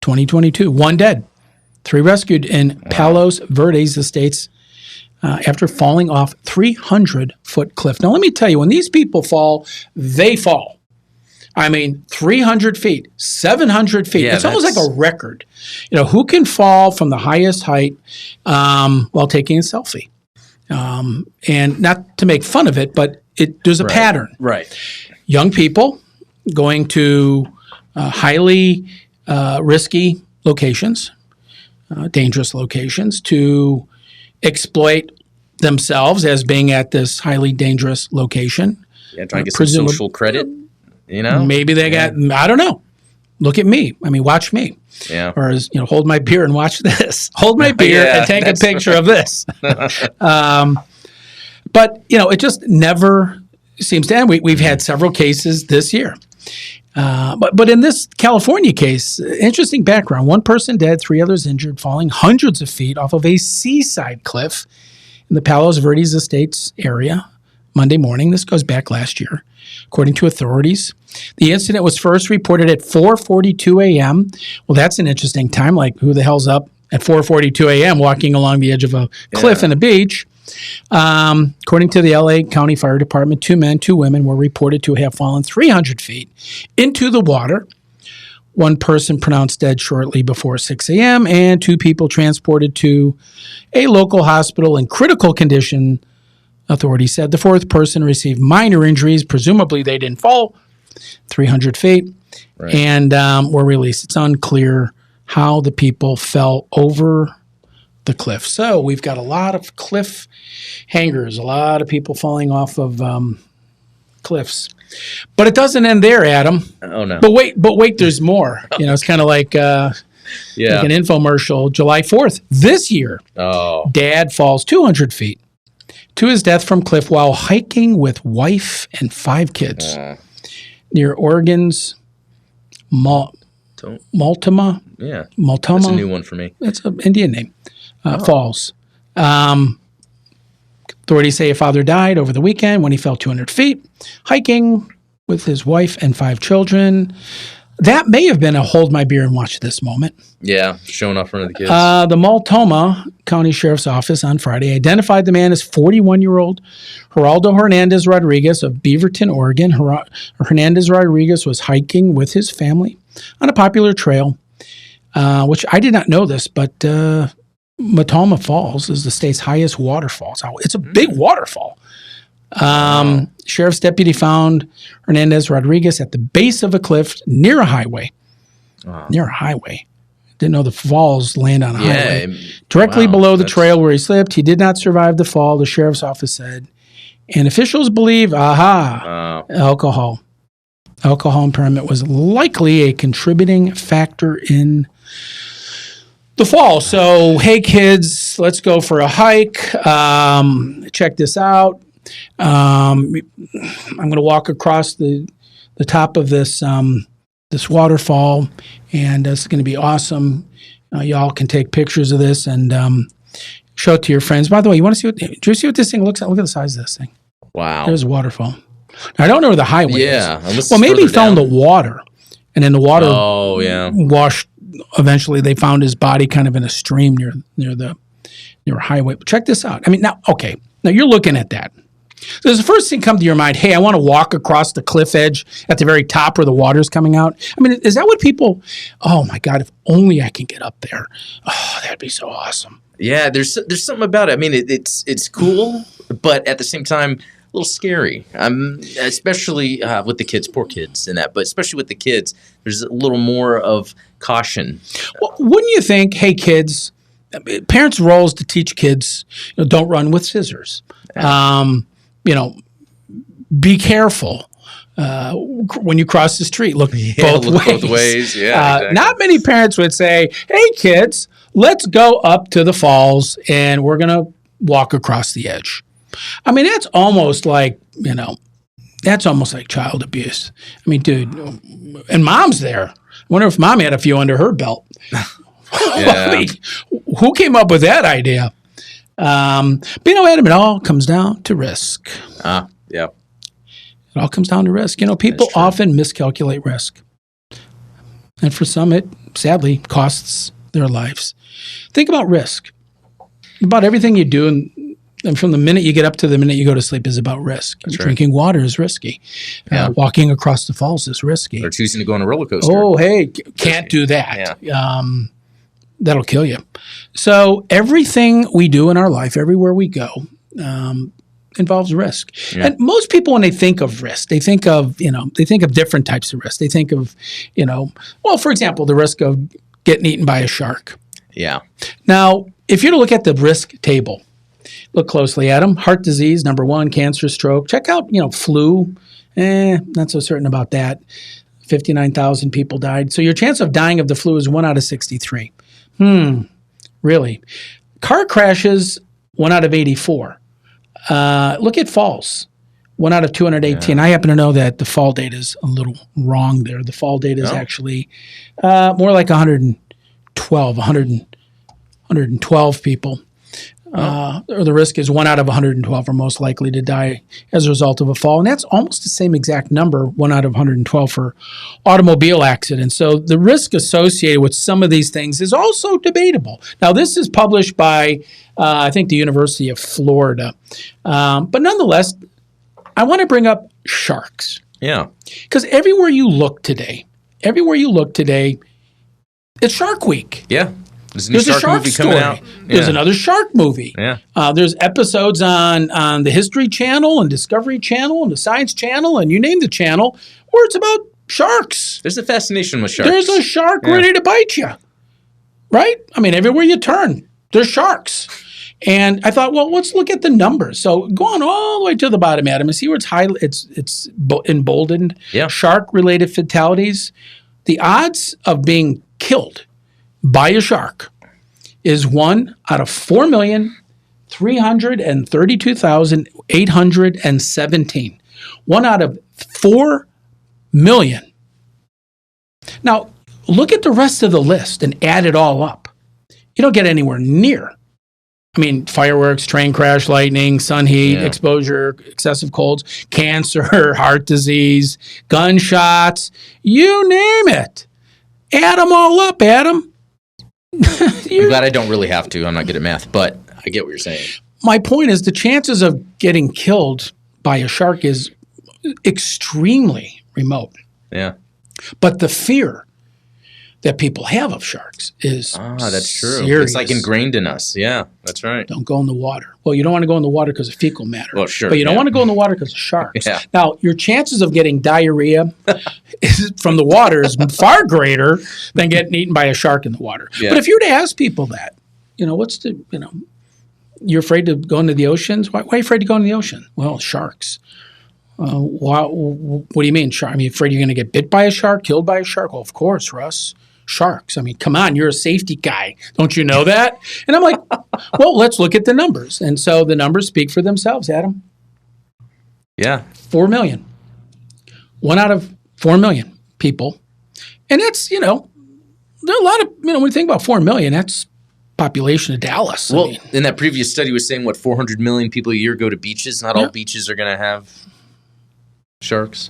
2022. 1 dead, 3 rescued in Palos Verdes Estates after falling off 300-foot cliff. Now, let me tell you, when these people fall, they fall. I mean, 300 feet, 700 feet. Yeah, it's almost like a record. Who can fall from the highest height while taking a selfie? And not to make fun of it, but there's a pattern. Right. Young people going to highly risky locations, dangerous locations, to exploit themselves as being at this highly dangerous location. Yeah, trying to get some social credit, Maybe they got, I don't know. look at me. I mean, watch me. Yeah. Or hold my beer and watch this. Hold my beer and take a picture of this. But it just never seems to end. We've had several cases this year. But in this California case, interesting background. One person dead, 3 others injured, falling hundreds of feet off of a seaside cliff in the Palos Verdes Estates area Monday morning. This goes back last year, according to authorities. The incident was first reported at 4:42 a.m. Well, that's an interesting time. Like, who the hell's up at 4:42 a.m. walking along the edge of a cliff and a beach? According to the LA County Fire Department, 2 men, 2 women were reported to have fallen 300 feet into the water. 1 person pronounced dead shortly before 6 a.m. and 2 people transported to a local hospital in critical condition, authorities said. The 4th person received minor injuries. Presumably they didn't fall 300 feet and were released. It's unclear how the people fell over the cliff. So we've got a lot of cliff hangers, a lot of people falling off of cliffs. But it doesn't end there, Adam. Oh, no. But wait, there's more. It's kind of like an infomercial. July 4th, this year, Dad falls 200 feet to his death from cliff while hiking with wife and 5 kids near Oregon's Multnomah. Yeah. Multnomah. That's a new one for me. That's an Indian name. Falls. Authorities say a father died over the weekend when he fell 200 feet hiking with his wife and 5 children. That may have been a hold my beer and watch this moment. Yeah, showing off in front of the kids. The Multnomah County Sheriff's Office on Friday identified the man as 41-year-old Geraldo Hernandez Rodriguez of Beaverton, Oregon. Hernandez Rodriguez was hiking with his family on a popular trail, which I did not know this, but Multnomah Falls is the state's highest waterfall. It's a big waterfall. Sheriff's deputy found Hernandez Rodriguez at the base of a cliff near a highway. Near a highway. Didn't know the falls land on a highway. Directly below the trail where he slipped. He did not survive the fall, the sheriff's office said. And officials believe, alcohol. Alcohol impairment was likely a contributing factor in the fall. So, hey kids, let's go for a hike. Check this out. I'm going to walk across the top of this this waterfall, and it's going to be awesome. Y'all can take pictures of this and show it to your friends. By the way, do you see what this thing looks like? Look at the size of this thing. Wow. There's a waterfall. Now, I don't know where the highway is. Well, maybe he fell in the water, and then the water washed. Eventually, they found his body kind of in a stream near a highway. But check this out. I mean, now you're looking at that. So the first thing come to your mind, hey, I want to walk across the cliff edge at the very top where the water's coming out. I mean, is that what people, oh my God, if only I can get up there. Oh, that'd be so awesome. Yeah, there's something about it. I mean, it's cool, but at the same time, a little scary. Especially with the kids, poor kids and that, but especially with the kids, there's a little more of caution. Well, wouldn't you think, hey, kids, parents' role is to teach kids, don't run with scissors. Be careful when you cross the street. Look both ways. Yeah, exactly. Not many parents would say, hey, kids, let's go up to the falls and we're going to walk across the edge. I mean, that's almost like child abuse. I mean, dude, and mom's there. I wonder if mom had a few under her belt. I mean, who came up with that idea? But Adam, it all comes down to risk. Yeah. It all comes down to risk. People often miscalculate risk. And for some, it sadly costs their lives. Think about risk. About everything you do, and from the minute you get up to the minute you go to sleep is about risk. Drinking water is risky. Walking across the falls is risky. Or choosing to go on a roller coaster. Oh, hey, can't do that. Yeah. That'll kill you. So everything we do in our life, everywhere we go, involves risk. Yeah. And most people, when they think of risk, they think of different types of risk. They think of, for example, the risk of getting eaten by a shark. Yeah. Now, if you're to look at the risk table, look closely at them. Heart disease, number 1, cancer, stroke. Check out, flu. Not so certain about that. 59,000 people died. So your chance of dying of the flu is 1 out of 63. Really? Car crashes, 1 out of 84. Look at falls. 1 out of 218. Yeah. I happen to know that the fall data is a little wrong there. The fall data is actually more like 112 people. Or the risk is 1 out of 112 are most likely to die as a result of a fall. And that's almost the same exact number, 1 out of 112 for automobile accidents. So the risk associated with some of these things is also debatable. Now, this is published by, I think, the University of Florida. But nonetheless, I want to bring up sharks. Yeah. Because everywhere you look today, it's Shark Week. Yeah. There's a shark movie story. Coming out. Yeah. There's another shark movie. Yeah. There's episodes on the History Channel and Discovery Channel and the Science Channel and you name the channel where it's about sharks. There's a fascination with sharks. There's a shark ready to bite you. Right? I mean, everywhere you turn, there's sharks. And I thought, well, let's look at the numbers. So go on all the way to the bottom, Adam, and see where it's emboldened. Yeah. Shark-related fatalities. The odds of being killed by a shark is 1 out of 4,332,817. 1 out of 4 million. Now, look at the rest of the list and add it all up. You don't get anywhere near. I mean, fireworks, train crash, lightning, sun heat, exposure, excessive colds, cancer, heart disease, gunshots, you name it. Add them all up, Adam. I'm glad I don't really have to. I'm not good at math, but I get what you're saying. My point is the chances of getting killed by a shark is extremely remote. Yeah. But the fear that people have of sharks is that's true. serious. It's like ingrained in us. Yeah, that's right. Don't go in the water. Well, you don't want to go in the water because of fecal matter. Well, sure. But you don't want to go in the water because of sharks. Yeah. Now, your chances of getting diarrhea from the water is far greater than getting eaten by a shark in the water. Yeah. But if you were to ask people that, you're afraid to go into the oceans? Why are you afraid to go into the ocean? Well, sharks. What do you mean, shark? I mean, afraid you're going to get bit by a shark, killed by a shark? Well, of course, Russ. Sharks. I mean, come on, you're a safety guy. Don't you know that? And I'm like, well, let's look at the numbers. And so the numbers speak for themselves, Adam. Yeah. 4 million. 1 out of 4 million people. And that's, there are a lot of, when you think about 4 million, that's population of Dallas. Well, in that previous study was saying, 400 million people a year go to beaches. Not all beaches are going to have sharks.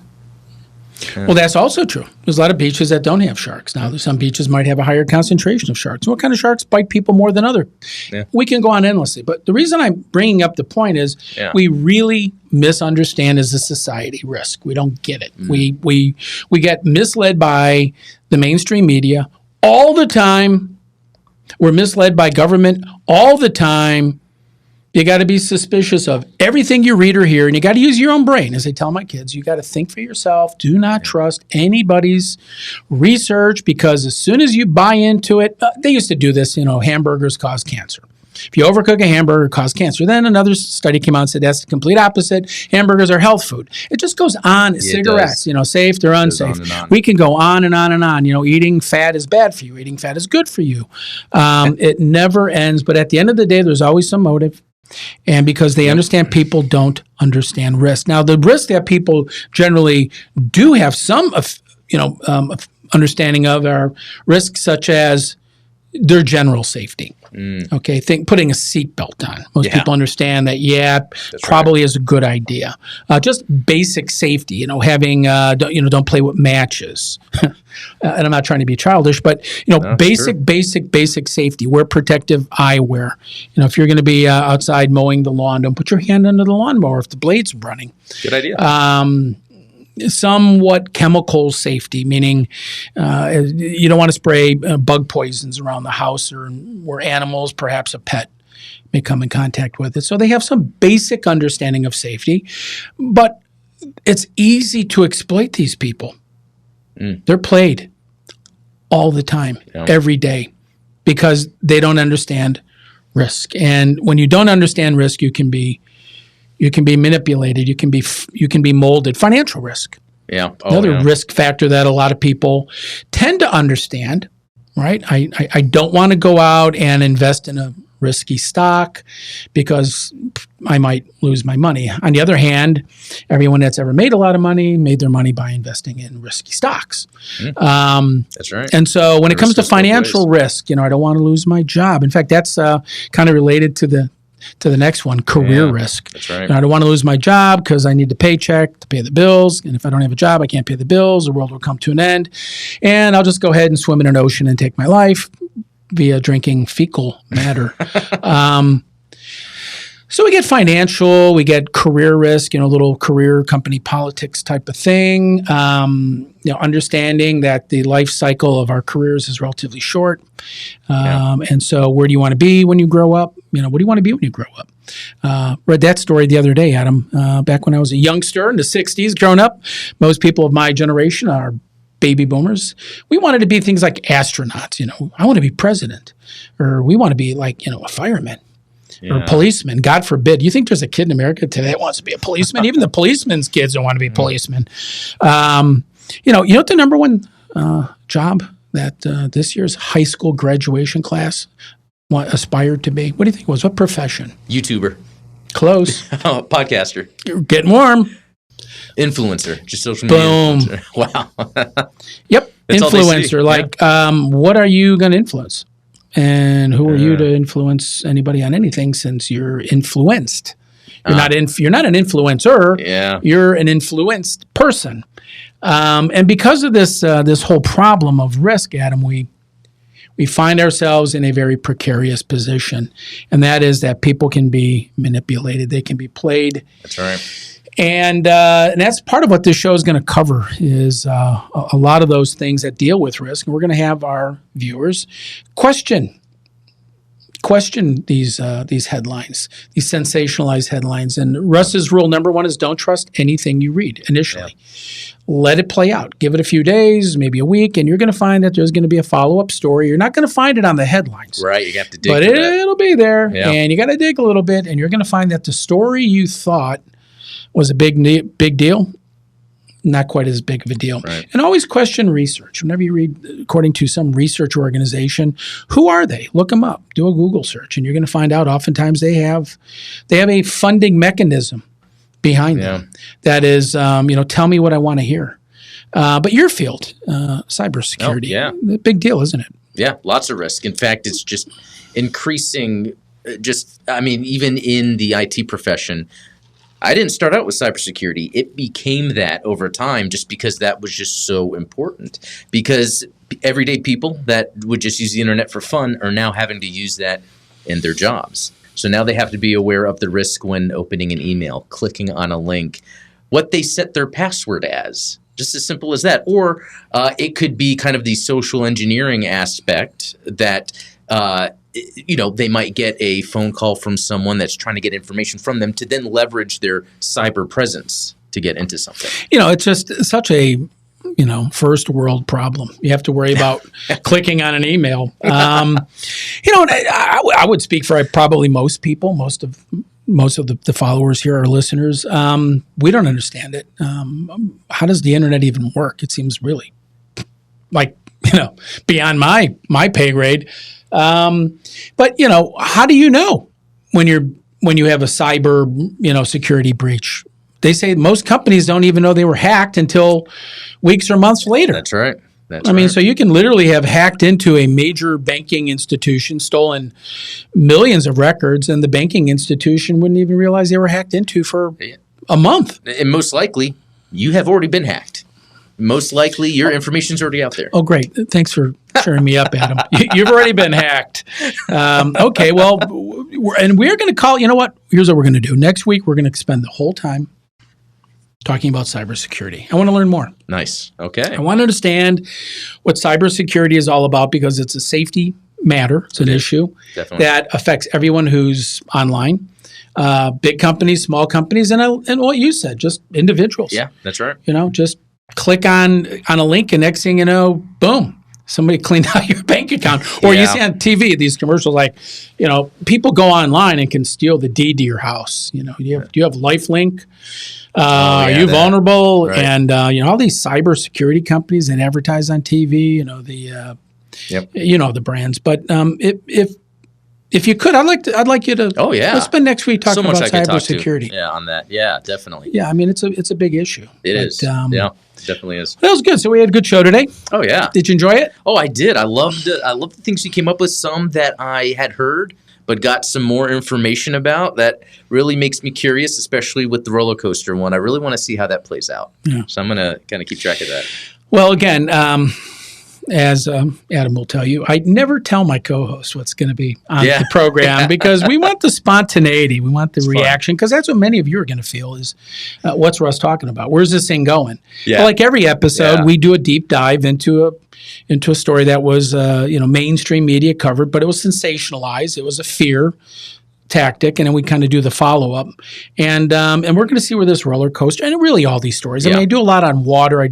Yeah. Well, that's also true. There's a lot of beaches that don't have sharks. Now, some beaches might have a higher concentration of sharks. What kind of sharks bite people more than others? Yeah. We can go on endlessly. But the reason I'm bringing up the point is we really misunderstand as a society risk. We don't get it. We get misled by the mainstream media all the time. We're misled by government all the time. You got to be suspicious of everything you read or hear, and you got to use your own brain. As I tell my kids, you got to think for yourself. Do not trust anybody's research because as soon as you buy into it, they used to do this, hamburgers cause cancer. If you overcook a hamburger, it causes cancer. Then another study came out and said that's the complete opposite. Hamburgers are health food. It just goes on. Yeah, cigarettes, safe, they're unsafe. We can go on and on and on. Eating fat is bad for you. Eating fat is good for you. It never ends. But at the end of the day, there's always some motive. And because they understand people don't understand risk. Now, the risk that people generally do have some, understanding of are risks such as their general safety. Okay, putting a seatbelt on. Most people understand that. Probably is a good idea. Just basic safety. Having don't play with matches. And I'm not trying to be childish, but basic safety. Wear protective eyewear. If you're going to be outside mowing the lawn, don't put your hand under the lawnmower if the blade's running. Good idea. Somewhat chemical safety, meaning you don't want to spray bug poisons around the house or where animals, perhaps a pet, may come in contact with it. So they have some basic understanding of safety, but it's easy to exploit these people. They're played all the time, every day, because they don't understand risk. And when you don't understand risk, you can be manipulated. You can be molded. Financial risk. Yeah. Another risk factor that a lot of people tend to understand, right? I don't want to go out and invest in a risky stock because I might lose my money. On the other hand, everyone that's ever made a lot of money made their money by investing in risky stocks. That's right. And so when it comes to financial risk, I don't want to lose my job. In fact, that's kind of related to the next one, career risk. That's right. I don't want to lose my job because I need the paycheck to pay the bills. And if I don't have a job, I can't pay the bills. The world will come to an end. And I'll just go ahead and swim in an ocean and take my life via drinking fecal matter. So we get financial, we get career risk, little career company politics type of thing. Understanding that the life cycle of our careers is relatively short. And so where do you want to be when you grow up? What do you want to be when you grow up? Read that story the other day, Adam. Back when I was a youngster in the 60s, growing up, most people of my generation are baby boomers. We wanted to be things like astronauts. I want to be president, or we want to be like, a fireman. Or policeman, God forbid. You think there's a kid in America today that wants to be a policeman? Even the policeman's kids don't want to be policemen. You know what the number one job that this year's high school graduation class aspired to be? What do you think it was? What profession? YouTuber. Close. Podcaster. You're getting warm. Influencer. Just social media. Boom. Influencer. Wow. Yep. That's Influencer. What are you going to influence? And who are you to influence anybody on anything since you're influenced? You're not an influencer. Yeah. You're an influenced person. And because of this whole problem of risk, Adam, we find ourselves in a very precarious position. And that is that people can be manipulated. They can be played. That's right. And that's part of what this show is going to cover is a lot of those things that deal with risk. And we're going to have our viewers question these headlines, these sensationalized headlines. And Russ's rule number one is don't trust anything you read initially. Yeah. Let it play out. Give it a few days, maybe a week, and you're going to find that there's going to be a follow-up story. You're not going to find it on the headlines. Right, you have to dig but it'll be there, yeah. And you got to dig a little bit, and you're going to find that the story you thought was a big deal, not quite as big of a deal. Right. And always question research. Whenever you read according to some research organization, who are they? Look them up. Do a Google search, and you're going to find out oftentimes they have a funding mechanism behind them. That is, tell me what I want to hear. But your field, cybersecurity, big deal, isn't it? Yeah, lots of risk. In fact, it's just increasing. Even in the IT profession. I didn't start out with cybersecurity. It became that over time just because that was just so important. Because everyday people that would just use the internet for fun are now having to use that in their jobs. So now they have to be aware of the risk when opening an email, clicking on a link, what they set their password as. Just as simple as that. Or it could be kind of the social engineering aspect that they might get a phone call from someone that's trying to get information from them to then leverage their cyber presence to get into something. It's just such a, first world problem. You have to worry about clicking on an email. I would speak for probably most people, most of the followers here, our listeners. We don't understand it. How does the internet even work? It seems really beyond my pay grade. But how do you know when you have a cyber, security breach? They say most companies don't even know they were hacked until weeks or months later. That's right. So you can literally have hacked into a major banking institution, stolen millions of records, and the banking institution wouldn't even realize they were hacked into for a month. And most likely, you have already been hacked. Most likely, your information's already out there. Oh, great. Thanks for cheering me up, Adam. You've already been hacked. Okay, well, we're going to call, you know what? Here's what we're going to do. Next week, we're going to spend the whole time talking about cybersecurity. I want to learn more. Nice. Okay. I want to understand what cybersecurity is all about because it's a safety matter. It's an issue that affects everyone who's online. Big companies, small companies, and what you said, just individuals. Yeah, that's right. Just click on a link, and next thing you know, boom, somebody cleaned out your bank account. Or you see on TV these commercials like, people go online and can steal the deed to your house. Do you have LifeLink? Are you that. vulnerable? Right. And all these cybersecurity companies that advertise on TV, the Yep. the brands. But if you could, I'd like you to. Oh, yeah. Let's spend next week talking So much about I could talk to. cybersecurity. Yeah, on that. Yeah, definitely. Yeah, I mean it's a big issue. It is. Yeah, it definitely is. That was good. So we had a good show today. Oh, yeah. Did you enjoy it? Oh, I did. I loved it. I loved the things you came up with. Some that I had heard, but got some more information about. That really makes me curious, especially with the roller coaster one. I really want to see how that plays out. Yeah. So I'm going to kind of keep track of that. Well, again, as Adam will tell you, I never tell my co-host what's going to be on the program because we want the spontaneity. We want the reaction because that's what many of you are going to feel is what's Russ talking about? Where's this thing going? Yeah. But like every episode, we do a deep dive into a story that was mainstream media covered, but it was sensationalized. It was a fear tactic, and then we kind of do the follow-up. And we're going to see where this roller coaster, and really all these stories. I mean, I do a lot on water.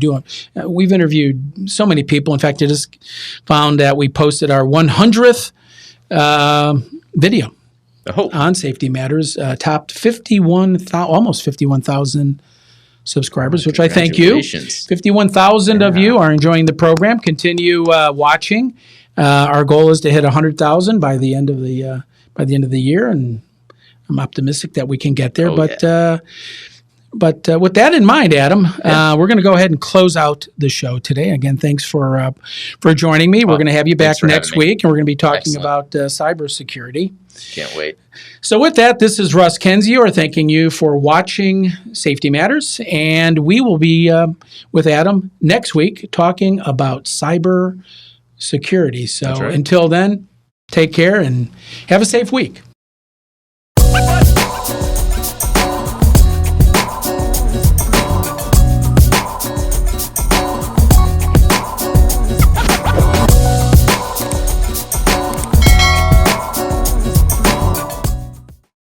We've interviewed so many people. In fact, I just found that we posted our 100th video on Safety Matters, topped almost 51,000 subscribers, which I thank you. 51,000 of you are enjoying the program. Continue watching. Our goal is to hit 100,000 by the end of the year, and I'm optimistic that we can get there. But with that in mind, Adam, we're going to go ahead and close out the show today. Again, thanks for joining me. We're going to have you back next week, and we're going to be talking about cybersecurity. Can't wait. So with that, this is Russ Kenzior thanking you for watching Safety Matters, and we will be with Adam next week talking about cyber security. So until then, take care and have a safe week.